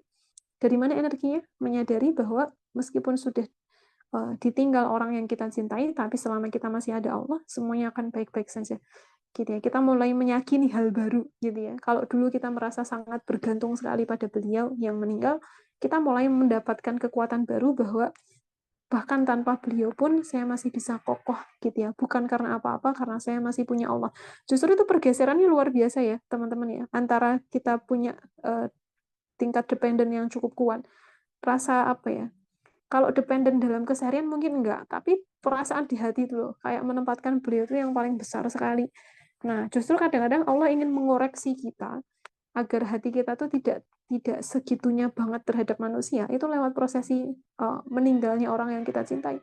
Dari mana energinya? Menyadari bahwa meskipun sudah ditinggal orang yang kita cintai, tapi selama kita masih ada Allah, semuanya akan baik-baik saja. Gitu ya. Kita mulai meyakini hal baru gitu ya. Kalau dulu kita merasa sangat bergantung sekali pada beliau yang meninggal, kita mulai mendapatkan kekuatan baru bahwa bahkan tanpa beliau pun saya masih bisa kokoh gitu ya. Bukan karena apa-apa, karena saya masih punya Allah. Justru itu pergeserannya luar biasa ya, teman-teman ya. Antara kita punya tingkat dependen yang cukup kuat. Rasa apa ya? Kalau dependen dalam keseharian mungkin enggak, tapi perasaan di hati itu loh, kayak menempatkan beliau itu yang paling besar sekali. Nah, justru kadang-kadang Allah ingin mengoreksi kita agar hati kita tuh tidak segitunya banget terhadap manusia. Itu lewat prosesi meninggalnya orang yang kita cintai.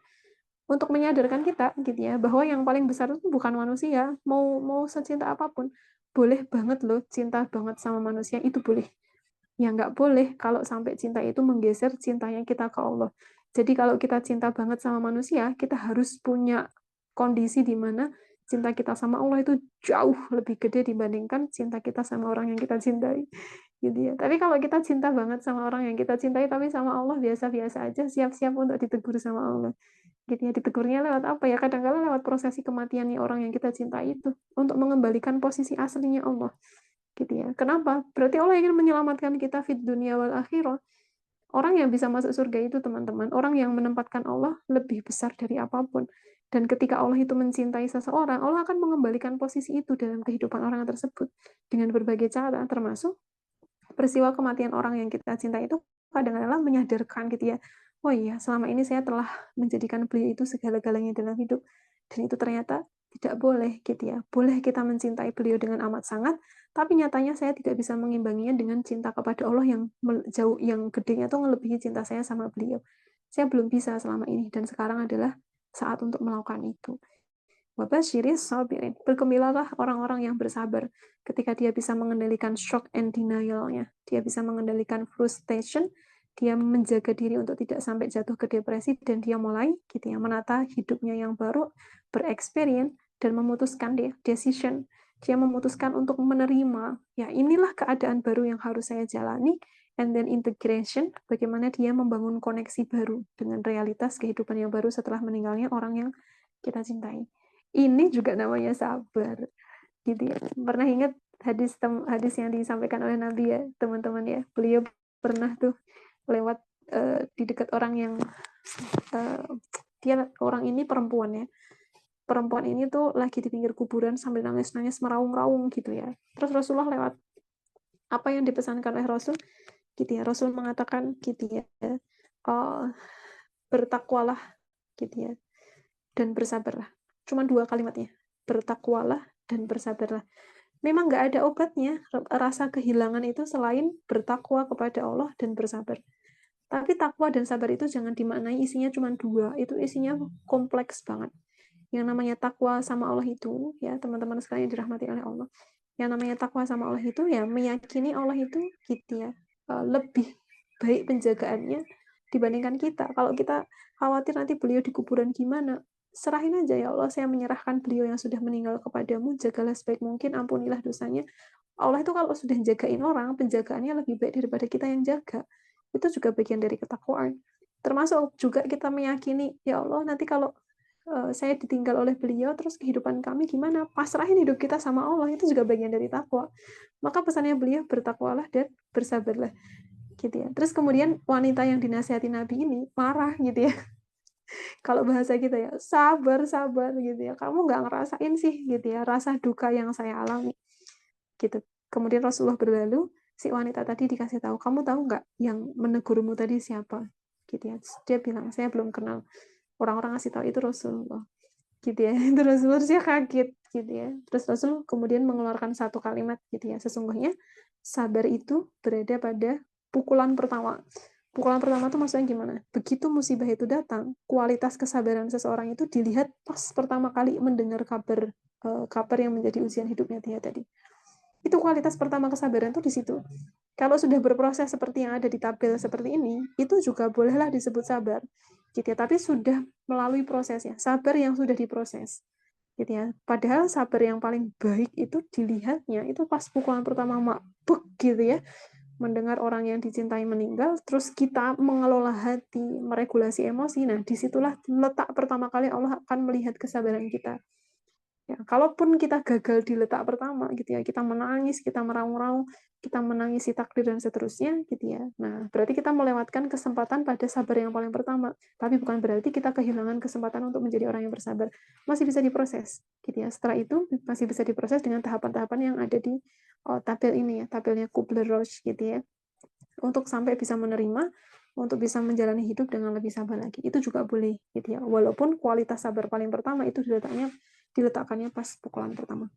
Untuk menyadarkan kita gitu ya, bahwa yang paling besar itu bukan manusia, mau secinta apapun. Boleh banget loh cinta banget sama manusia, itu boleh. Ya nggak boleh kalau sampai cinta itu menggeser cintanya kita ke Allah. Jadi kalau kita cinta banget sama manusia, kita harus punya kondisi di mana cinta kita sama Allah itu jauh lebih gede dibandingkan cinta kita sama orang yang kita cintai. Gitu ya. Tapi kalau kita cinta banget sama orang yang kita cintai, tapi sama Allah biasa-biasa aja, siap-siap untuk ditegur sama Allah. Gitu ya. Ditegurnya lewat apa ya? Kadang-kadang lewat prosesi kematiannya orang yang kita cintai itu, untuk mengembalikan posisi aslinya Allah. gitu ya. Kenapa? Berarti Allah ingin menyelamatkan kita fid dunia wal akhirah. Orang yang bisa masuk surga itu teman-teman, orang yang menempatkan Allah lebih besar dari apapun. Dan ketika Allah itu mencintai seseorang, Allah akan mengembalikan posisi itu dalam kehidupan orang tersebut dengan berbagai cara, termasuk peristiwa kematian orang yang kita cintai itu kadang-kadang menyadarkan gitu ya. Oh iya, selama ini saya telah menjadikan beliau itu segala-galanya dalam hidup. Dan itu ternyata tidak boleh gitu ya. Boleh kita mencintai beliau dengan amat sangat, tapi nyatanya saya tidak bisa mengimbanginya dengan cinta kepada Allah yang jauh, yang gedenya tuh melebihi cinta saya sama beliau. Saya belum bisa selama ini, dan sekarang adalah saat untuk melakukan itu. Wabashiris sabirin. Bergembiralah orang-orang yang bersabar ketika dia bisa mengendalikan shock and denial-nya. Dia bisa mengendalikan frustration, dia menjaga diri untuk tidak sampai jatuh ke depresi, dan dia mulai gitu ya, menata hidupnya yang baru, bereksperience, dan memutuskan decision. Dia memutuskan untuk menerima, ya inilah keadaan baru yang harus saya jalani, and then integration, bagaimana dia membangun koneksi baru dengan realitas kehidupan yang baru setelah meninggalnya orang yang kita cintai. Ini juga namanya sabar, gitu ya. Pernah ingat hadis yang disampaikan oleh Nabi ya, teman-teman ya. Beliau pernah tuh lewat di dekat orang yang dia orang ini perempuan ya. Perempuan ini tuh lagi di pinggir kuburan sambil nangis-nangis meraung-raung gitu ya. Terus Rasulullah lewat. Apa yang dipesankan oleh Rasul? Gitu ya. Rasul mengatakan gitu ya. Bertakwalah gitu ya. Dan bersabarlah. Cuma 2 kalimatnya. Bertakwalah dan bersabarlah. Memang nggak ada obatnya rasa kehilangan itu selain bertakwa kepada Allah dan bersabar. Tapi takwa dan sabar itu jangan dimaknai isinya cuma 2. Itu isinya kompleks banget. Yang namanya takwa sama Allah itu, ya teman-teman sekalian yang dirahmati oleh Allah. Yang namanya takwa sama Allah itu ya meyakini Allah itu gitu ya. Lebih baik penjagaannya dibandingkan kita. Kalau kita khawatir nanti beliau di kuburan gimana, serahin aja ya Allah, saya menyerahkan beliau yang sudah meninggal kepadamu, jagalah sebaik mungkin, ampunilah dosanya. Allah itu kalau sudah jagain orang, penjagaannya lebih baik daripada kita yang jaga. Itu juga bagian dari ketakwaan. Termasuk juga kita meyakini, ya Allah nanti kalau saya ditinggal oleh beliau, terus kehidupan kami gimana? Pasrahin hidup kita sama Allah, itu juga bagian dari takwa. Maka pesannya beliau, bertakwalah dan bersabarlah. Gitu ya. Terus kemudian wanita yang dinasihati Nabi ini marah gitu ya. Kalau bahasa kita ya, sabar, sabar gitu ya. Kamu nggak ngerasain sih gitu ya, rasa duka yang saya alami. Gitu. Kemudian Rasulullah berlalu, si wanita tadi dikasih tahu, kamu tahu nggak yang menegurmu tadi siapa? Gitu ya. Dia bilang, saya belum kenal. Orang-orang ngasih tahu itu Rasulullah. Gitu ya. Itu Rasulullah dia kaget gitu ya. Terus Rasul kemudian mengeluarkan satu kalimat gitu ya. Sesungguhnya sabar itu berada pada pukulan pertama. Pukulan pertama itu maksudnya gimana? Begitu musibah itu datang, kualitas kesabaran seseorang itu dilihat pas pertama kali mendengar kabar yang menjadi ujian hidupnya dia tadi. Itu kualitas pertama kesabaran itu di situ. Kalau sudah berproses seperti yang ada di tabel seperti ini, itu juga bolehlah disebut sabar. Gitu ya, tapi sudah melalui prosesnya. Sabar yang sudah diproses. Gitu ya. Padahal sabar yang paling baik itu dilihatnya itu pas pukulan pertama makbuk gitu ya. Mendengar orang yang dicintai meninggal, terus kita mengelola hati, meregulasi emosi. Nah, disitulah letak pertama kali Allah akan melihat kesabaran kita. Ya, kalaupun kita gagal di letak pertama gitu ya, kita menangis, kita meraung-raung, kita menangisi takdir dan seterusnya gitu ya. Nah, berarti kita melewatkan kesempatan pada sabar yang paling pertama. Tapi bukan berarti kita kehilangan kesempatan untuk menjadi orang yang bersabar. Masih bisa diproses gitu ya. Setelah itu masih bisa diproses dengan tahapan-tahapan yang ada di tabel ini ya, tabelnya Kubler-Ross gitu ya. Untuk sampai bisa menerima, untuk bisa menjalani hidup dengan lebih sabar lagi. Itu juga boleh gitu ya. Walaupun kualitas sabar paling pertama itu diletakkannya pas pukulan pertama.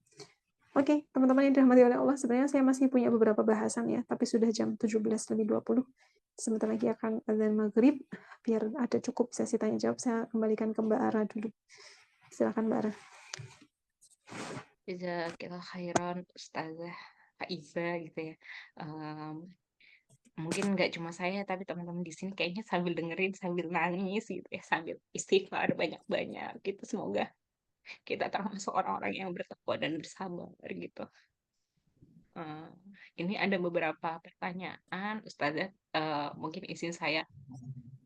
Oke, teman-teman yang dirahmati oleh Allah, sebenarnya saya masih punya beberapa bahasan ya, tapi sudah jam 17:20. Sebentar lagi akan azan maghrib. Biar ada cukup sesi tanya jawab, saya kembalikan ke Mbak Ara dulu. Silakan Mbak Ara. Jazakallah khairan Ustazah Faiza gitu ya. Mungkin nggak cuma saya, tapi teman-teman di sini kayaknya sambil dengerin, sambil nangis gitu ya, sambil istighfar banyak-banyak gitu. Semoga kita termasuk orang-orang yang bertakwa dan bersabar gitu. Eh, ini ada beberapa pertanyaan, Ustazah. Mungkin izin saya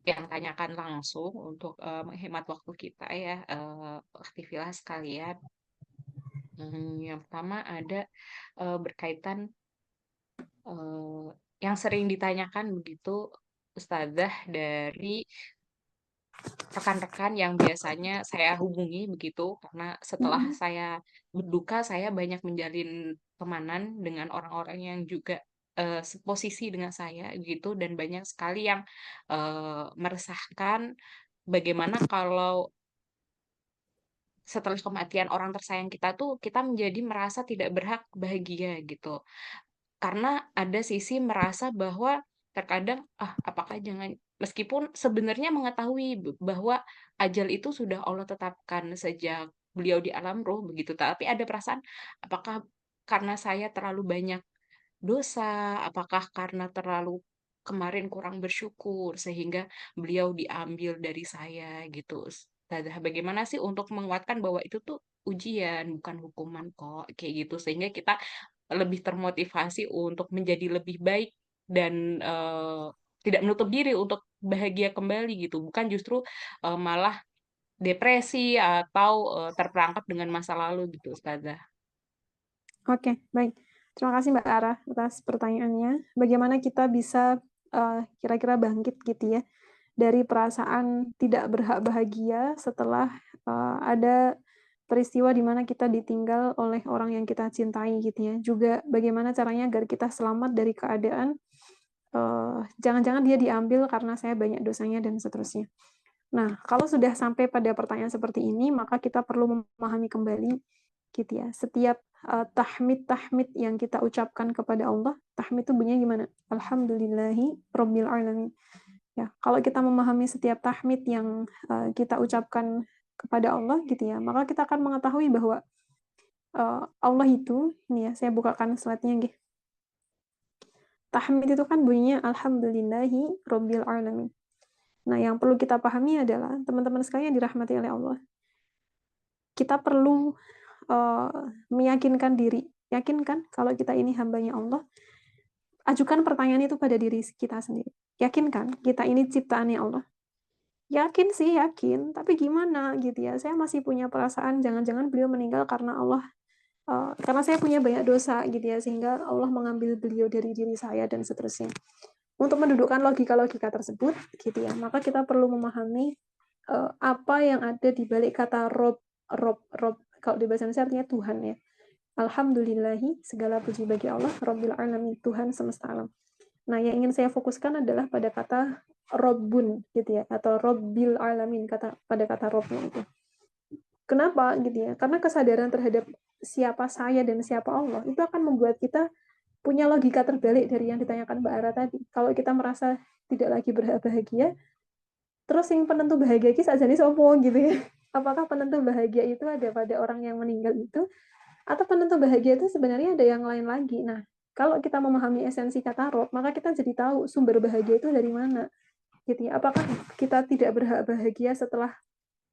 yang tanyakan langsung untuk menghemat waktu kita ya, aktivitas sekalian. Yang pertama ada berkaitan eh, yang sering ditanyakan begitu Ustazah dari rekan-rekan yang biasanya saya hubungi begitu, karena setelah Mm-mm. saya berduka, saya banyak menjalin temanan dengan orang-orang yang juga seposisi dengan saya gitu, dan banyak sekali yang meresahkan bagaimana kalau setelah kematian orang tersayang kita tuh kita menjadi merasa tidak berhak bahagia gitu. Karena ada sisi merasa bahwa terkadang, apakah jangan meskipun sebenarnya mengetahui bahwa ajal itu sudah Allah tetapkan sejak beliau di alam roh begitu, tapi ada perasaan, apakah karena saya terlalu banyak dosa, apakah karena terlalu kemarin kurang bersyukur sehingga beliau diambil dari saya gitu. Ustazah, bagaimana sih untuk menguatkan bahwa itu tuh ujian bukan hukuman kok, kayak gitu. Sehingga kita lebih termotivasi untuk menjadi lebih baik dan tidak menutup diri untuk bahagia kembali gitu, bukan justru malah depresi atau terperangkap dengan masa lalu gitu, Ustazah. Oke, baik. Terima kasih Mbak Ara atas pertanyaannya. Bagaimana kita bisa kira-kira bangkit gitu ya dari perasaan tidak berhak bahagia setelah ada peristiwa di mana kita ditinggal oleh orang yang kita cintai gitu ya. Juga bagaimana caranya agar kita selamat dari keadaan jangan-jangan dia diambil karena saya banyak dosanya dan seterusnya. Nah, kalau sudah sampai pada pertanyaan seperti ini, maka kita perlu memahami kembali gitu ya. Setiap tahmid-tahmid yang kita ucapkan kepada Allah, tahmid itu bunyinya gimana? Alhamdulillahi Rabbil Alamin. Ya, kalau kita memahami setiap tahmid yang kita ucapkan kepada Allah gitu ya, maka kita akan mengetahui bahwa Allah itu, ini ya, saya bukakan slide-nya gitu. Tahmid itu kan bunyinya Alhamdulillahi Rabbil Alamin. Nah, yang perlu kita pahami adalah teman-teman sekalian yang dirahmati oleh Allah. Kita perlu meyakinkan diri, yakinkan kalau kita ini hambanya Allah, ajukan pertanyaan itu pada diri kita sendiri. Yakinkan kita ini ciptaannya Allah. Yakin sih, yakin, tapi gimana gitu ya? Saya masih punya perasaan jangan-jangan beliau meninggal karena Allah karena saya punya banyak dosa gitu ya, sehingga Allah mengambil beliau dari diri saya dan seterusnya. Untuk mendudukkan logika-logika tersebut gitu ya, maka kita perlu memahami apa yang ada di balik kata Rob, kalau di bahasa Indonesia artinya Tuhan ya. Alhamdulillahi, segala puji bagi Allah, Rabbil Alamin, Tuhan semesta alam. Nah, yang ingin saya fokuskan adalah pada kata Robbun, gitu ya, atau Rabbil Alamin, pada kata Robnya itu. Kenapa gitu ya? Karena kesadaran terhadap siapa saya dan siapa Allah itu akan membuat kita punya logika terbalik dari yang ditanyakan Mbak Ara tadi. Kalau kita merasa tidak lagi bahagia, terus yang penentu bahagia kita saja nih sopo gitu ya. Apakah penentu bahagia itu ada pada orang yang meninggal itu, atau penentu bahagia itu sebenarnya ada yang lain lagi. Nah, kalau kita memahami esensi kata rob, maka kita jadi tahu sumber bahagia itu dari mana. Gitu ya. Apakah kita tidak berhak bahagia setelah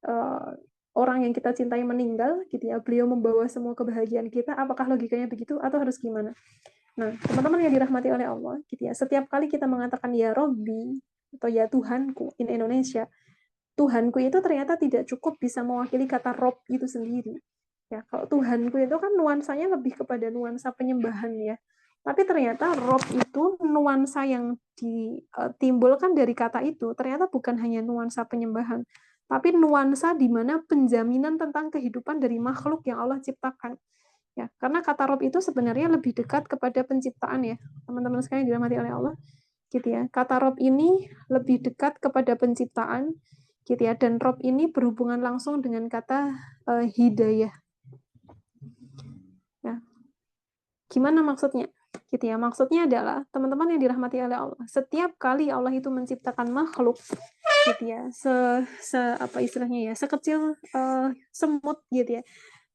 uh, orang yang kita cintai meninggal, gitu ya, beliau membawa semua kebahagiaan kita, apakah logikanya begitu atau harus gimana? Nah, teman-teman yang dirahmati oleh Allah, gitu ya, setiap kali kita mengatakan ya Robbi atau ya Tuhanku in Indonesia, Tuhanku itu ternyata tidak cukup bisa mewakili kata Rob itu sendiri. Ya, kalau Tuhanku itu kan nuansanya lebih kepada nuansa penyembahan ya. Tapi ternyata Rob itu nuansa yang ditimbulkan dari kata itu ternyata bukan hanya nuansa penyembahan, tapi nuansa di mana penjaminan tentang kehidupan dari makhluk yang Allah ciptakan. Ya, karena kata Rob itu sebenarnya lebih dekat kepada penciptaan ya, teman-teman sekalian dirahmati oleh Allah, gitu ya. Kata Rob ini lebih dekat kepada penciptaan, gitu ya. Dan Rob ini berhubungan langsung dengan kata hidayah. Ya. Gimana maksudnya? Gitu ya. Maksudnya adalah teman-teman yang dirahmati oleh Allah. Setiap kali Allah itu menciptakan makhluk, gitu ya, apa istilahnya ya, sekecil semut gitu ya.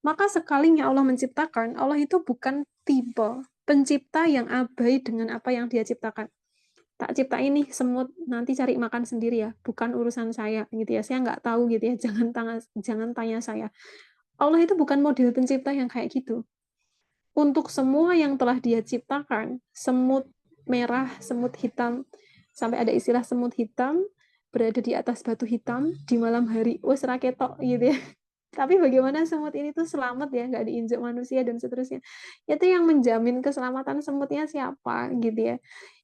Maka sekalinya Allah menciptakan, Allah itu bukan tipe pencipta yang abai dengan apa yang dia ciptakan. Tak cipta ini semut, nanti cari makan sendiri ya, bukan urusan saya gitu ya. Saya nggak tahu gitu ya, jangan tanya saya. Allah itu bukan model pencipta yang kayak gitu. Untuk semua yang telah dia ciptakan, semut merah, semut hitam, sampai ada istilah semut hitam berada di atas batu hitam di malam hari. Wes raketok gitu ya. Tapi bagaimana semut ini tuh selamat ya, nggak diinjak manusia dan seterusnya. Itu yang menjamin keselamatan semutnya siapa gitu ya.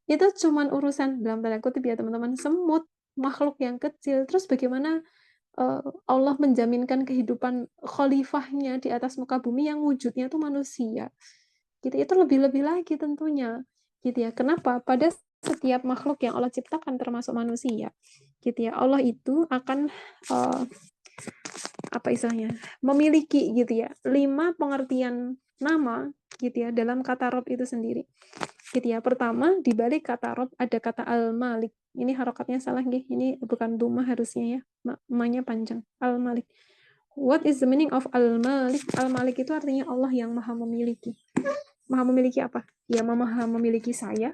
Itu cuman urusan dalam tanda kutip ya teman-teman, semut, makhluk yang kecil. Terus bagaimana Allah menjaminkan kehidupan khalifahnya di atas muka bumi yang wujudnya tuh manusia. Gitu. Itu lebih-lebih lagi tentunya. Gitu ya. Kenapa? Pada setiap makhluk yang Allah ciptakan termasuk manusia, gitu ya. Allah itu akan apa istilahnya? Memiliki gitu ya, 5 pengertian nama gitu ya dalam kata Rob itu sendiri. Gitu ya. Pertama, di balik kata Rob ada kata Al-Malik. Ini harokatnya salah nggih. Ini bukan Duma harusnya ya. Ma-nya panjang. Al-Malik. What is the meaning of Al-Malik? Al-Malik itu artinya Allah yang Maha memiliki. Maha memiliki apa? Ya, Maha memiliki saya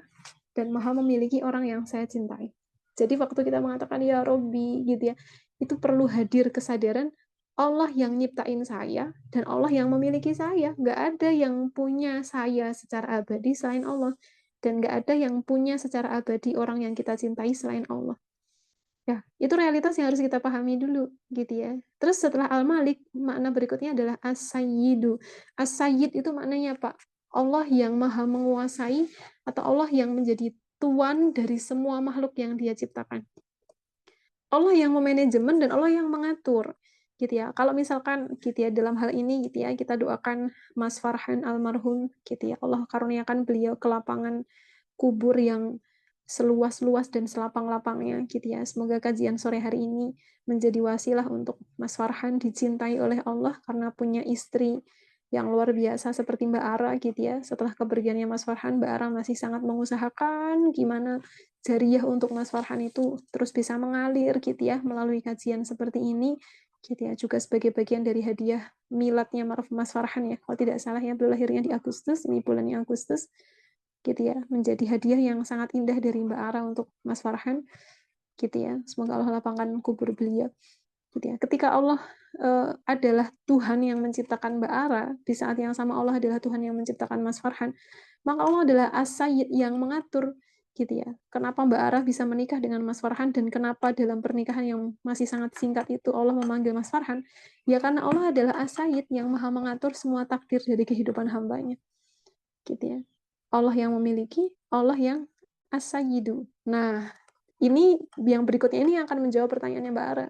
dan Maha memiliki orang yang saya cintai. Jadi waktu kita mengatakan ya Robbi gitu ya, itu perlu hadir kesadaran Allah yang nyiptain saya dan Allah yang memiliki saya. Nggak ada yang punya saya secara abadi selain Allah. Dan nggak ada yang punya secara abadi orang yang kita cintai selain Allah. Ya, itu realitas yang harus kita pahami dulu, gitu ya. Terus setelah Al-Malik, makna berikutnya adalah As-Sayyidu. As-Sayyid itu maknanya apa? Allah yang maha menguasai atau Allah yang menjadi tuan dari semua makhluk yang dia ciptakan. Allah yang memanajemen dan Allah yang mengatur. Gitu ya. Kalau misalkan gitu ya dalam hal ini gitu ya kita doakan Mas Farhan almarhum gitu ya. Allah karuniakan beliau ke lapangan kubur yang seluas-luas dan selapang-lapangnya gitu ya. Semoga kajian sore hari ini menjadi wasilah untuk Mas Farhan dicintai oleh Allah karena punya istri yang luar biasa seperti Mbak Ara gitu ya. Setelah kepergiannya Mas Farhan, Mbak Ara masih sangat mengusahakan gimana jariah untuk Mas Farhan itu terus bisa mengalir gitu ya melalui kajian seperti ini gitu ya. Juga sebagai bagian dari hadiah miladnya Mas Farhan ya. Kalau tidak salah ya beliau lahirnya di Agustus, ini bulannya Agustus gitu ya, menjadi hadiah yang sangat indah dari Mbak Ara untuk Mas Farhan gitu ya. Semoga Allah lapangkan kubur beliau gitu ya. Ketika Allah adalah Tuhan yang menciptakan Mbak Ara, di saat yang sama Allah adalah Tuhan yang menciptakan Mas Farhan, maka Allah adalah As-Sayyid yang mengatur gitu ya. Kenapa Mbak Ara bisa menikah dengan Mas Farhan dan kenapa dalam pernikahan yang masih sangat singkat itu Allah memanggil Mas Farhan? Ya karena Allah adalah As-Sayyid yang maha mengatur semua takdir dari kehidupan hambanya gitu ya. Allah yang memiliki, Allah yang as-sayyidu. Nah, ini yang berikutnya ini akan menjawab pertanyaannya Mbak Ara.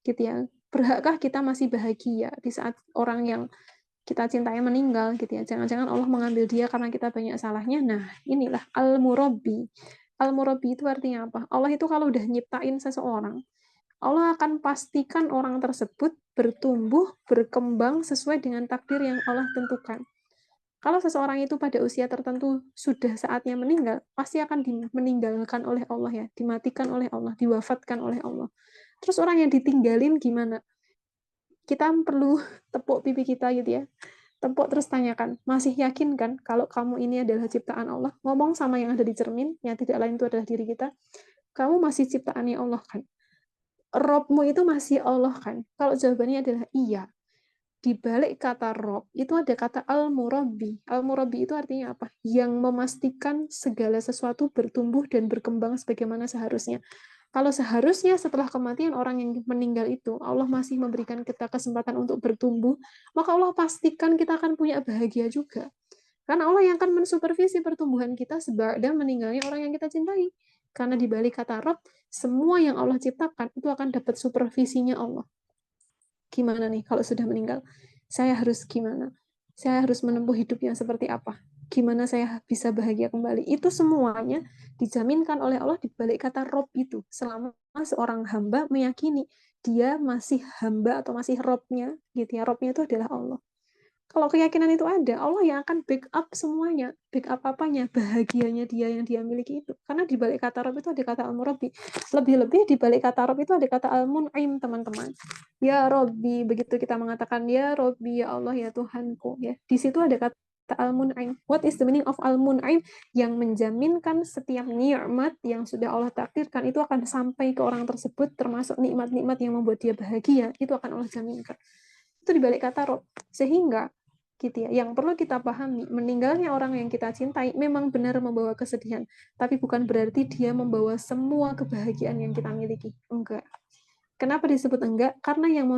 Gitu ya. Berhakkah kita masih bahagia di saat orang yang kita cintai meninggal gitu ya. Jangan-jangan Allah mengambil dia karena kita banyak salahnya. Nah, inilah al-murabbi. Al-murabbi itu artinya apa? Allah itu kalau udah nyiptain seseorang, Allah akan pastikan orang tersebut bertumbuh, berkembang sesuai dengan takdir yang Allah tentukan. Kalau seseorang itu pada usia tertentu sudah saatnya meninggal, pasti akan meninggalkan oleh Allah ya, dimatikan oleh Allah, diwafatkan oleh Allah. Terus orang yang ditinggalin gimana? Kita perlu tepuk pipi kita gitu ya. Tepuk terus tanyakan, masih yakin kan kalau kamu ini adalah ciptaan Allah? Ngomong sama yang ada di cermin, yang tidak lain itu adalah diri kita. Kamu masih ciptaannya Allah kan? Robmu itu masih Allah kan? Kalau jawabannya adalah iya, di balik kata Rob itu ada kata al-murabbi. Al-murabbi itu artinya apa? Yang memastikan segala sesuatu bertumbuh dan berkembang sebagaimana seharusnya. Kalau seharusnya setelah kematian orang yang meninggal itu, Allah masih memberikan kita kesempatan untuk bertumbuh, maka Allah pastikan kita akan punya bahagia juga. Karena Allah yang akan mensupervisi pertumbuhan kita sebelum meninggalnya orang yang kita cintai. Karena di balik kata Rob, semua yang Allah ciptakan itu akan dapat supervisinya Allah. Gimana nih kalau sudah meninggal? Saya harus gimana? Saya harus menempuh hidup yang seperti apa? Gimana saya bisa bahagia kembali? Itu semuanya dijaminkan oleh Allah di balik kata Rob itu. Selama seorang hamba meyakini dia masih hamba atau masih Robnya, gitu ya. Robnya itu adalah Allah. Kalau keyakinan itu ada, Allah yang akan backup semuanya. Backup apanya? Bahagianya dia yang dia miliki itu. Karena di balik kata Rob itu ada kata Al-Murabbi. Lebih-lebih di balik kata Rob itu ada kata Al-Mun'im, teman-teman. Ya Robbi, begitu kita mengatakan ya Robbi, ya Allah, ya Tuhanku. Ya, di situ ada kata Al-Mun'im. What is the meaning of Al-Mun'im? Yang menjaminkan setiap nikmat yang sudah Allah takdirkan itu akan sampai ke orang tersebut, termasuk nikmat-nikmat yang membuat dia bahagia, itu akan Allah jaminkan. Itu di balik kata Rob. Sehingga gitu ya. Yang perlu kita pahami, meninggalnya orang yang kita cintai memang benar membawa kesedihan, tapi bukan berarti dia membawa semua kebahagiaan yang kita miliki. Enggak. Kenapa disebut enggak? Karena yang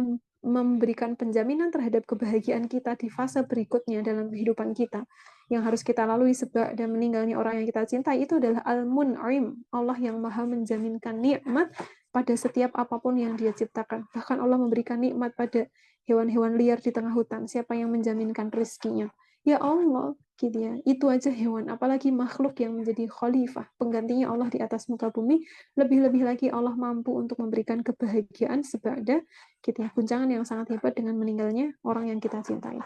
memberikan penjaminan terhadap kebahagiaan kita di fase berikutnya dalam kehidupan kita yang harus kita lalui sebab dan meninggalnya orang yang kita cintai itu adalah Al-Mun'im, Allah yang maha menjaminkan nikmat pada setiap apapun yang dia ciptakan. Bahkan Allah memberikan nikmat pada hewan-hewan liar di tengah hutan. Siapa yang menjaminkan rezekinya? Ya Allah, gitu ya. Itu aja hewan, apalagi makhluk yang menjadi khalifah, penggantinya Allah di atas muka bumi. Lebih-lebih lagi Allah mampu untuk memberikan kebahagiaan sebada gitu ya, guncangan yang sangat hebat dengan meninggalnya orang yang kita cintai.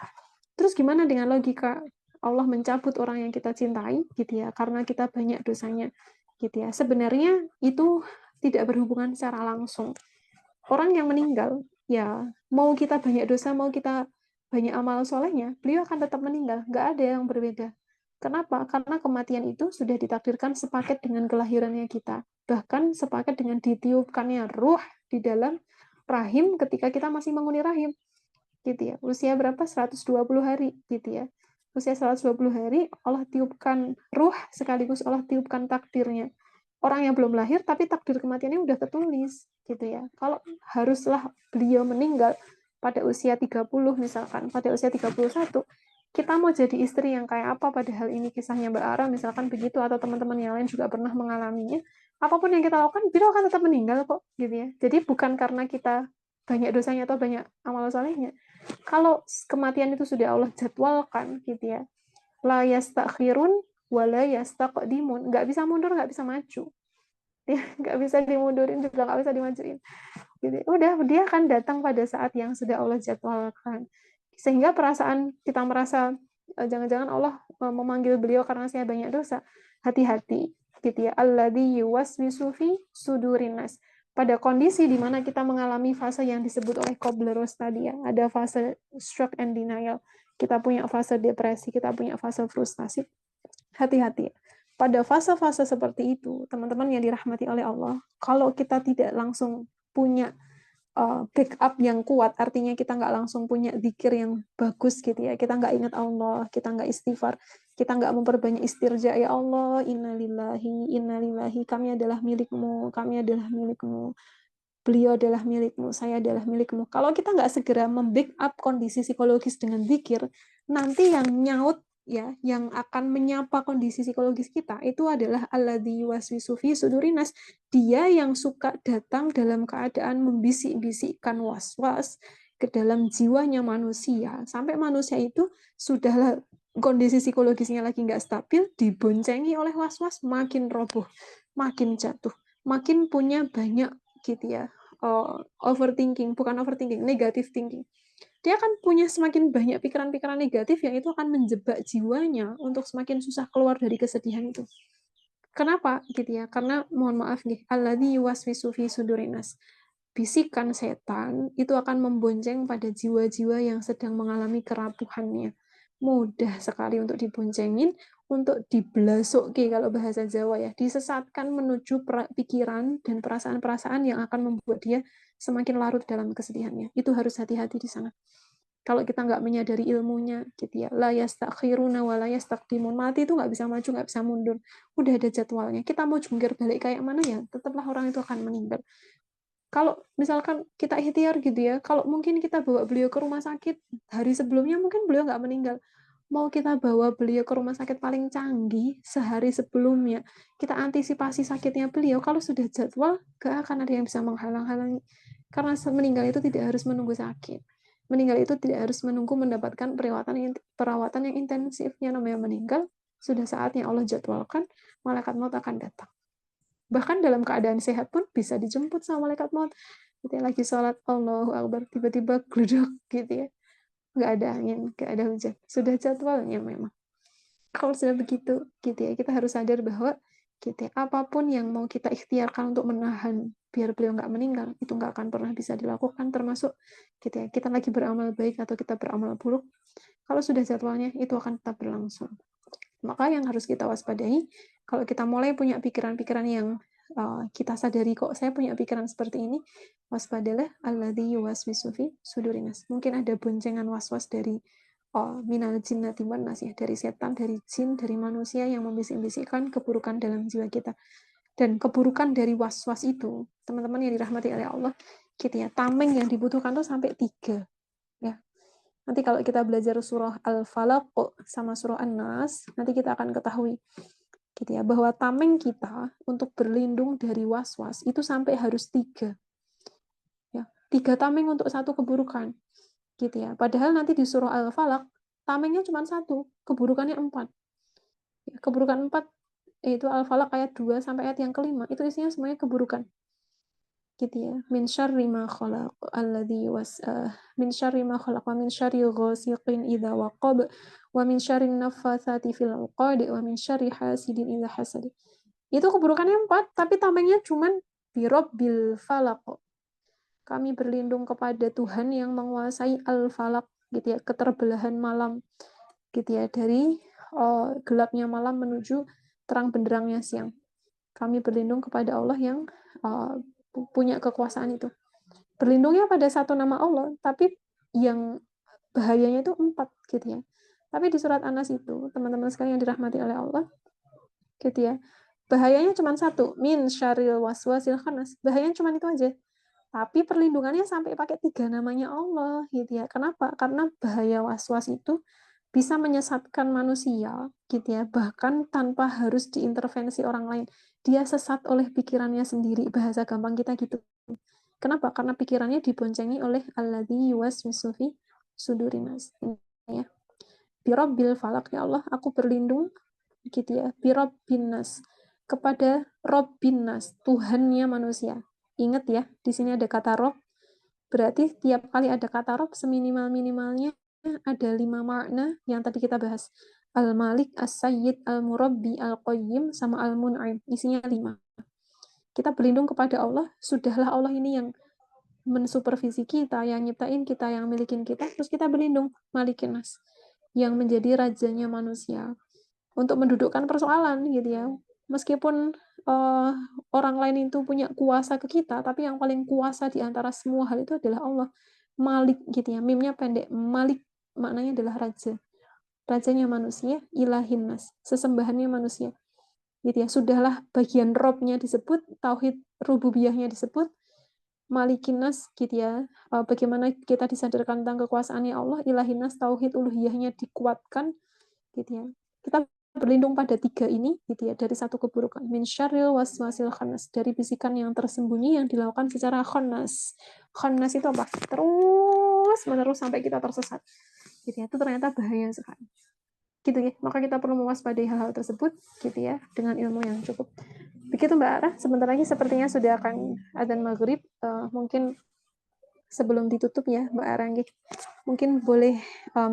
Terus gimana dengan logika Allah mencabut orang yang kita cintai gitu ya, karena kita banyak dosanya gitu ya. Sebenarnya itu tidak berhubungan secara langsung. Orang yang meninggal, ya mau kita banyak dosa, mau kita banyak amal solehnya, beliau akan tetap meninggal. Nggak ada yang berbeda. Kenapa? Karena kematian itu sudah ditakdirkan sepaket dengan kelahirannya kita. Bahkan sepaket dengan ditiupkannya ruh di dalam rahim ketika kita masih menghuni rahim. Gitu ya. Usia berapa? 120 hari. Gitu ya. Usia 120 hari, Allah tiupkan ruh, sekaligus Allah tiupkan takdirnya. Orang yang belum lahir, tapi takdir kematiannya udah tertulis. Gitu ya. Kalau haruslah beliau meninggal pada usia 30 misalkan, pada usia 31, kita mau jadi istri yang kayak apa, padahal ini kisahnya Mbak Ara misalkan begitu, atau teman-teman yang lain juga pernah mengalaminya, apapun yang kita lakukan beliau akan tetap meninggal kok gitu ya. Jadi bukan karena kita banyak dosanya atau banyak amal solehnya. Kalau kematian itu sudah Allah jadwalkan gitu ya, la yastakhirun wa la yastaqdimun, nggak bisa mundur, nggak bisa maju ya, nggak bisa dimundurin juga nggak bisa dimajuin. Jadi udah, dia akan datang pada saat yang sudah Allah jadwalkan. Sehingga perasaan kita merasa jangan-jangan Allah memanggil beliau karena saya banyak dosa. Hati-hati gitu ya. Alladzi yuwaswisu fi sudurin nas. Pada kondisi di mana kita mengalami fase yang disebut oleh Kobler-Ross tadi ya. Ada fase shock and denial. Kita punya fase depresi, kita punya fase frustasi. Hati-hati. Pada fase-fase seperti itu, teman-teman yang dirahmati oleh Allah, kalau kita tidak langsung punya backup yang kuat, artinya kita nggak langsung punya zikir yang bagus gitu ya, kita nggak ingat Allah, kita nggak istighfar, kita nggak memperbanyak istirja, ya Allah, innalillahi, kami adalah milikmu, kami adalah milikmu, beliau adalah milikmu, saya adalah milikmu. Kalau kita nggak segera membackup kondisi psikologis dengan zikir, nanti yang nyaut ya, yang akan menyapa kondisi psikologis kita itu adalah alladzi yuwaswisu fi sudurinas. Dia yang suka datang dalam keadaan membisik-bisikkan was-was ke dalam jiwanya manusia, sampai manusia itu sudah kondisi psikologisnya lagi nggak stabil, diboncengi oleh was-was, makin roboh, makin jatuh, makin punya banyak gitu ya, overthinking, bukan overthinking, negative thinking. Dia akan punya semakin banyak pikiran-pikiran negatif yang itu akan menjebak jiwanya untuk semakin susah keluar dari kesedihan itu. Kenapa gitu ya? Karena mohon maaf nih, alladzi yuwaswisu fi sudurinas. Bisikan setan itu akan membonceng pada jiwa-jiwa yang sedang mengalami kerapuhannya. Mudah sekali untuk diboncengin, untuk dibelasuki kalau bahasa Jawa ya, disesatkan menuju pikiran dan perasaan-perasaan yang akan membuat dia semakin larut dalam kesedihannya. Itu harus hati-hati di sana. Kalau kita nggak menyadari ilmunya, gitu ya, la yastakhiruna wa la yastaqdimun, mati itu nggak bisa maju, nggak bisa mundur. Udah ada jadwalnya. Kita mau jungkir balik kayak mana ya, tetaplah orang itu akan meninggal. Kalau misalkan kita ikhtiar gitu ya, kalau mungkin kita bawa beliau ke rumah sakit, hari sebelumnya mungkin beliau nggak meninggal. Mau kita bawa beliau ke rumah sakit paling canggih sehari sebelumnya, kita antisipasi sakitnya beliau, kalau sudah jadwal, nggak akan ada yang bisa menghalang-halangi. Karena meninggal itu tidak harus menunggu sakit. Meninggal itu tidak harus menunggu mendapatkan perawatan yang intensif. Yang namanya meninggal, sudah saatnya Allah jadwalkan, malaikat maut akan datang. Bahkan dalam keadaan sehat pun bisa dijemput sama malaikat maut. Kita lagi sholat, Allahu Akbar, tiba-tiba gluduk gitu ya. Nggak ada angin, nggak ada hujan. Sudah jadwalnya memang. Kalau sudah begitu, gitu ya, kita harus sadar bahwa gitu ya, apapun yang mau kita ikhtiarkan untuk menahan biar beliau nggak meninggal, itu nggak akan pernah bisa dilakukan, termasuk gitu ya, kita lagi beramal baik atau kita beramal buruk, kalau sudah jadwalnya, itu akan tetap berlangsung. Maka yang harus kita waspadai, kalau kita mulai punya pikiran-pikiran yang kita sadari kok saya punya pikiran seperti ini, waspadalah alladzi yuwaswisu fi sudurinas. Mungkin ada boncengan was-was dari minal jinnati wan nas ya, dari setan, dari jin, dari manusia yang membisik-bisikkan keburukan dalam jiwa kita. Dan keburukan dari was-was itu, teman-teman yang dirahmati oleh Allah, gitu ya. Tameng yang dibutuhkan tuh sampai 3 ya. Nanti kalau kita belajar surah Al-Falaq sama surah An-Nas, nanti kita akan ketahui gitu ya, bahwa tameng kita untuk berlindung dari was-was itu sampai harus 3 ya. 3 tameng untuk satu keburukan gitu ya. Padahal nanti di surah Al-Falaq tamengnya cuma 1, keburukannya 4. Keburukan 4 yaitu Al-Falaq ayat 2 sampai ayat yang kelima, itu isinya semuanya keburukan. Gitu ya. Min syarri ma khalaq alladzi min syarri ma khalaq wa min syarri ghasiqin idza waqab wa min syarri naffatsati fil 'uqad wa min syarri hasidin idza hasad. Itu keburukannya 4, tapi tamengnya cuman bi rabbil falaq. Kami berlindung kepada Tuhan yang menguasai al-falaq gitu ya, keterbelahan malam gitu ya, dari gelapnya malam menuju terang benderangnya siang. Kami berlindung kepada Allah yang punya kekuasaan itu. Berlindungnya pada satu nama Allah, tapi yang bahayanya itu 4 gitu ya. Tapi di surat An-Nas itu, teman-teman sekalian yang dirahmati oleh Allah, gitu ya, bahayanya cuma 1, min syarril waswasil khannas. Bahayanya cuma itu aja. Tapi perlindungannya sampai pakai 3 namanya Allah, gitu ya. Kenapa? Karena bahaya waswas itu bisa menyesatkan manusia, gitu ya, bahkan tanpa harus diintervensi orang lain. Dia sesat oleh pikirannya sendiri, bahasa gampang kita gitu. Kenapa? Karena pikirannya diboncengi oleh alladzi yuwaswisu fi sudurin nas. Ya. Birabbil falak, ya Allah, aku berlindung gitu ya. Birabbin nas, kepada Rabbin nas, Tuhannya manusia. Ingat ya, di sini ada kata Rob, berarti tiap kali ada kata Rob seminimal-minimalnya ada 5 makna yang tadi kita bahas. Al-Malik, As-Sayyid, Al-Murabbi, Al-Qayyim, sama Al-Mun'im. Isinya 5. Kita berlindung kepada Allah, sudahlah Allah ini yang mensupervisi kita, yang nyiptain kita, yang milikin kita, terus kita berlindung, Malikin Nas, yang menjadi rajanya manusia. Untuk mendudukkan persoalan gitu ya. Meskipun orang lain itu punya kuasa ke kita, tapi yang paling kuasa di antara semua hal itu adalah Allah. Malik gitu ya, mimnya pendek. Malik maknanya adalah raja. Rajanya manusia, ilahin nas, sesembahannya manusia. Gitu ya. Sudahlah bagian robnya disebut, tauhid rububiyahnya disebut, malikin nas gitu ya. Bagaimana kita disadarkan tentang kekuasaannya Allah, ilahin nas, tauhid uluhiyahnya dikuatkan gitu ya. Kita berlindung pada 3 ini gitu ya, dari satu keburukan, min syarril waswasil khannas, dari bisikan yang tersembunyi yang dilakukan secara khannas. Khannas itu apa? Terus menerus sampai kita tersesat gitu ya. Itu ternyata bahaya sekali gitu ya. Maka kita perlu mewaspadai hal-hal tersebut gitu ya, dengan ilmu yang cukup. Begitu Mbak Ara, sebentar lagi sepertinya sudah akan adzan maghrib. Mungkin sebelum ditutup ya Mbak Aranggi, mungkin boleh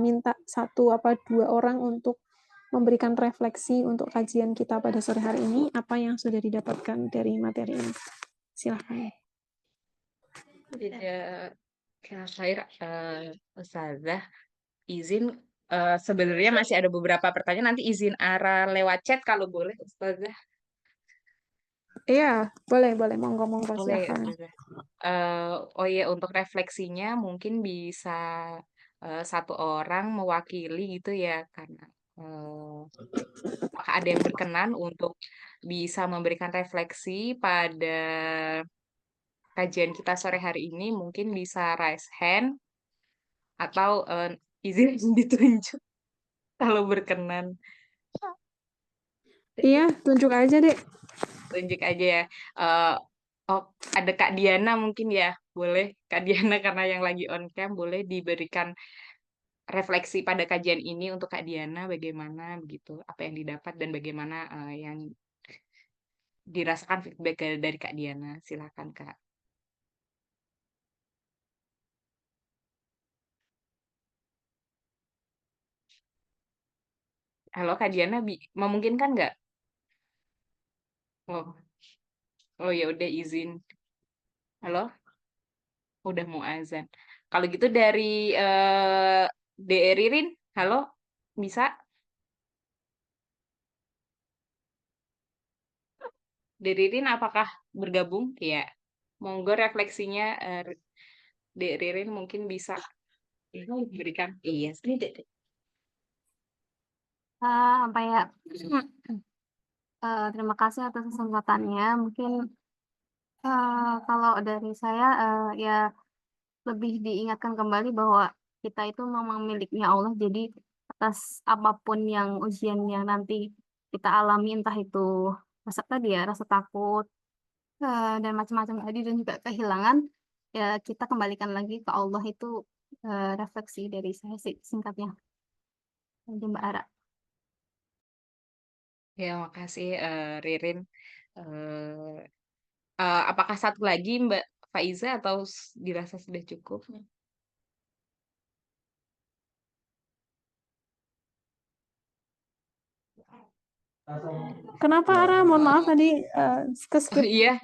minta 1 apa 2 orang untuk memberikan refleksi untuk kajian kita pada sore hari ini, apa yang sudah didapatkan dari materi ini. Silahkan. Tidak khair, Ustazah. Izin, sebenarnya masih ada beberapa pertanyaan. Nanti izin Ara lewat chat kalau boleh, Ustazah. Iya, boleh, boleh. Monggo, monggo, Boleh, silahkan. Ustazah. Oh iya, untuk refleksinya mungkin bisa 1 orang mewakili gitu ya, karena apakah ada yang berkenan untuk bisa memberikan refleksi pada kajian kita sore hari ini? Mungkin bisa raise hand atau izin ditunjuk kalau berkenan. Iya, tunjuk aja deh. Tunjuk aja ya. Eh, oh, ada Kak Diana mungkin ya. Boleh Kak Diana karena yang lagi on cam boleh diberikan refleksi pada kajian ini untuk Kak Diana bagaimana begitu, apa yang didapat dan bagaimana yang dirasakan feedback dari Kak Diana. Silakan Kak. Halo Kak Diana, memungkinkan nggak? Oh, oh ya udah izin. Halo, udah mau azan. Kalau gitu dari De Ririn, halo, bisa? De Ririn apakah bergabung? Ya, monggo refleksinya De Ririn mungkin bisa berikan. Iya, sedikit. Apa ya? Terima kasih atas kesempatannya. Mungkin Kalau dari saya, ya lebih diingatkan kembali bahwa kita itu memang miliknya Allah. Jadi atas apapun yang ujian yang nanti kita alami, entah itu rasa tadi ya, rasa takut, dan macam-macam tadi, dan juga kehilangan, ya kita kembalikan lagi ke Allah. Itu refleksi dari saya sih singkatnya. Jadi Mbak Ara. Ya, makasih Ririn. Eh, apakah satu lagi Mbak Faiza atau dirasa sudah cukup? Kenapa Ara? Mohon maaf tadi ke Oh skip. iya,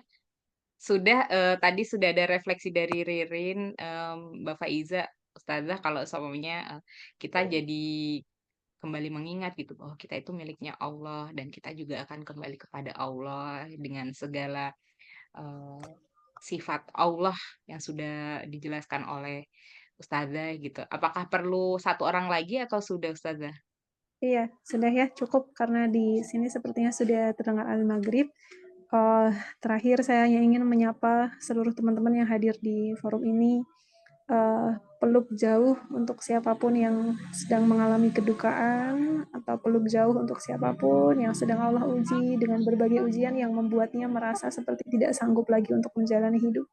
sudah tadi sudah ada refleksi dari Ririn, Mbak Faiza, Ustazah kalau semuanya kita jadi kembali mengingat gitu bahwa kita itu miliknya Allah dan kita juga akan kembali kepada Allah dengan segala eh, sifat Allah yang sudah dijelaskan oleh Ustazah gitu. Apakah perlu satu orang lagi atau sudah Ustazah? Iya, sudah ya cukup karena di sini sepertinya sudah terdengar azan maghrib. Eh, Terakhir saya hanya ingin menyapa seluruh teman-teman yang hadir di forum ini. Eh, Peluk jauh untuk siapapun yang sedang mengalami kedukaan, atau peluk jauh untuk siapapun yang sedang Allah uji dengan berbagai ujian yang membuatnya merasa seperti tidak sanggup lagi untuk menjalani hidup.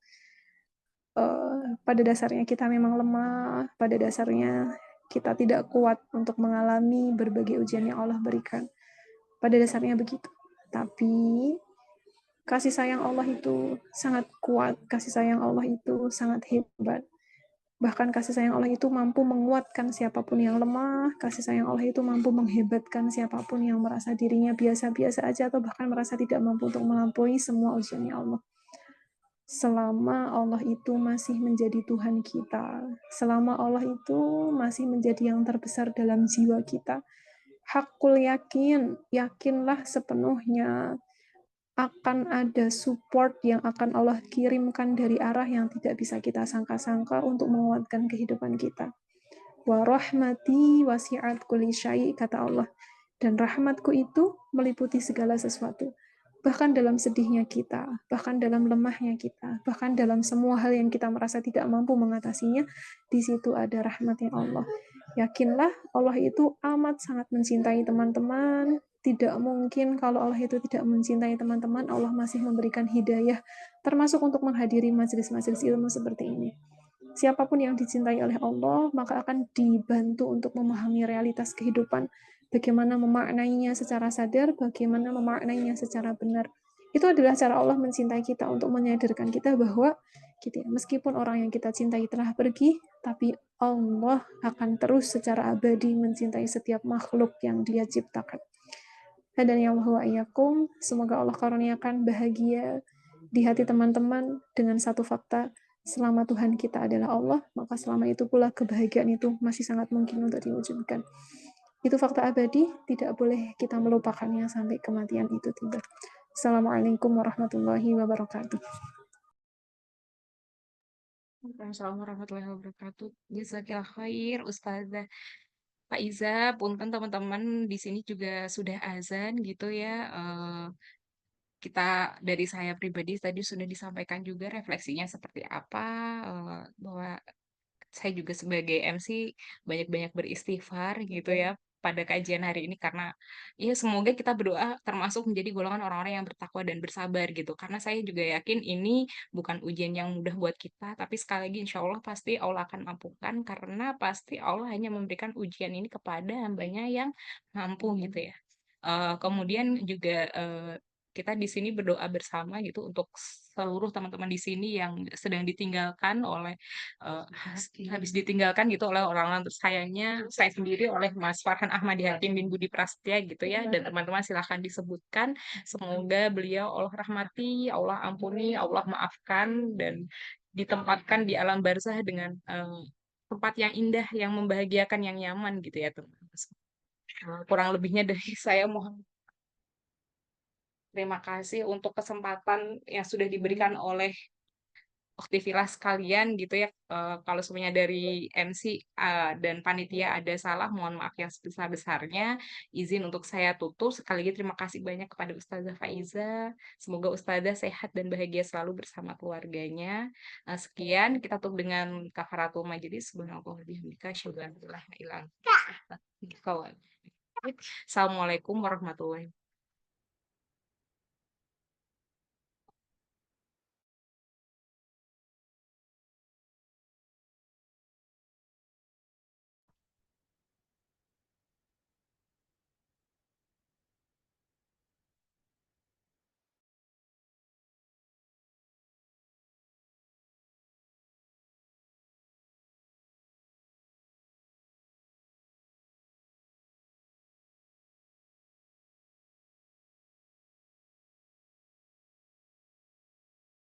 Pada dasarnya kita memang lemah, pada dasarnya kita tidak kuat untuk mengalami berbagai ujian yang Allah berikan. Pada dasarnya begitu. Tapi kasih sayang Allah itu sangat kuat, kasih sayang Allah itu sangat hebat. Bahkan kasih sayang Allah itu mampu menguatkan siapapun yang lemah, kasih sayang Allah itu mampu menghebatkan siapapun yang merasa dirinya biasa-biasa aja atau bahkan merasa tidak mampu untuk melampaui semua ujiannya Allah. Selama Allah itu masih menjadi Tuhan kita, selama Allah itu masih menjadi yang terbesar dalam jiwa kita, hakul yakin, yakinlah sepenuhnya akan ada support yang akan Allah kirimkan dari arah yang tidak bisa kita sangka-sangka untuk menguatkan kehidupan kita. Wa rahmati wasi'at kulli syai', kata Allah. Dan rahmatku itu meliputi segala sesuatu. Bahkan dalam sedihnya kita, bahkan dalam lemahnya kita, bahkan dalam semua hal yang kita merasa tidak mampu mengatasinya, di situ ada rahmatnya Allah. Yakinlah Allah itu amat sangat mencintai teman-teman. Tidak mungkin kalau Allah itu tidak mencintai teman-teman, Allah masih memberikan hidayah, termasuk untuk menghadiri majelis-majelis ilmu seperti ini. Siapapun yang dicintai oleh Allah, maka akan dibantu untuk memahami realitas kehidupan, bagaimana memaknainya secara sadar, bagaimana memaknainya secara benar. Itu adalah cara Allah mencintai kita, untuk menyadarkan kita bahwa gitu ya, meskipun orang yang kita cintai telah pergi, tapi Allah akan terus secara abadi mencintai setiap makhluk yang Dia ciptakan. Dan yang wa iyyakum, semoga Allah karuniakan bahagia di hati teman-teman dengan satu fakta: selama Tuhan kita adalah Allah, maka selama itu pula kebahagiaan itu masih sangat mungkin untuk diwujudkan. Itu fakta abadi, tidak boleh kita melupakannya sampai kematian itu tiba. Assalamualaikum warahmatullahi wabarakatuh. Assalamualaikum warahmatullahi wabarakatuh. Jazakallah khair, Ustazah Faiza. Punten teman-teman di sini juga sudah azan gitu ya. Kita dari saya pribadi tadi sudah disampaikan juga refleksinya seperti apa, bahwa saya juga sebagai MC banyak-banyak beristighfar gitu ya pada kajian hari ini karena ya semoga kita berdoa termasuk menjadi golongan orang-orang yang bertakwa dan bersabar gitu karena saya juga yakin ini bukan ujian yang mudah buat kita tapi sekali lagi insya Allah pasti Allah akan mampukan karena pasti Allah hanya memberikan ujian ini kepada hambanya yang mampu gitu ya. Kemudian juga kita di sini berdoa bersama gitu untuk seluruh teman-teman di sini yang sedang ditinggalkan oleh eh, habis ditinggalkan gitu oleh orang-orang tersayangnya saya sendiri oleh Mas Farhan Ahmadi Hakim bin Budi Prasetya gitu ya dan teman-teman silahkan disebutkan semoga beliau Allah rahmati Allah ampuni Allah maafkan dan ditempatkan di alam barzah dengan tempat yang indah yang membahagiakan yang nyaman gitu ya teman-teman. Kurang lebihnya dari saya mohon terima kasih untuk kesempatan yang sudah diberikan oleh Uktivilah sekalian gitu ya, kalau semuanya dari MC dan panitia ada salah, mohon maaf yang sebesar-besarnya. Izin untuk saya tutup. Sekali lagi terima kasih banyak kepada Ustazah Faiza. Semoga Ustazah sehat dan bahagia selalu bersama keluarganya. Sekian, kita tutup dengan kafaratul majelis. Subhanallah bihamdika, asyhadu an la ilaha illa anta, astaghfiruka wa atubu ilaik. Assalamualaikum warahmatullahi wabarakatuh.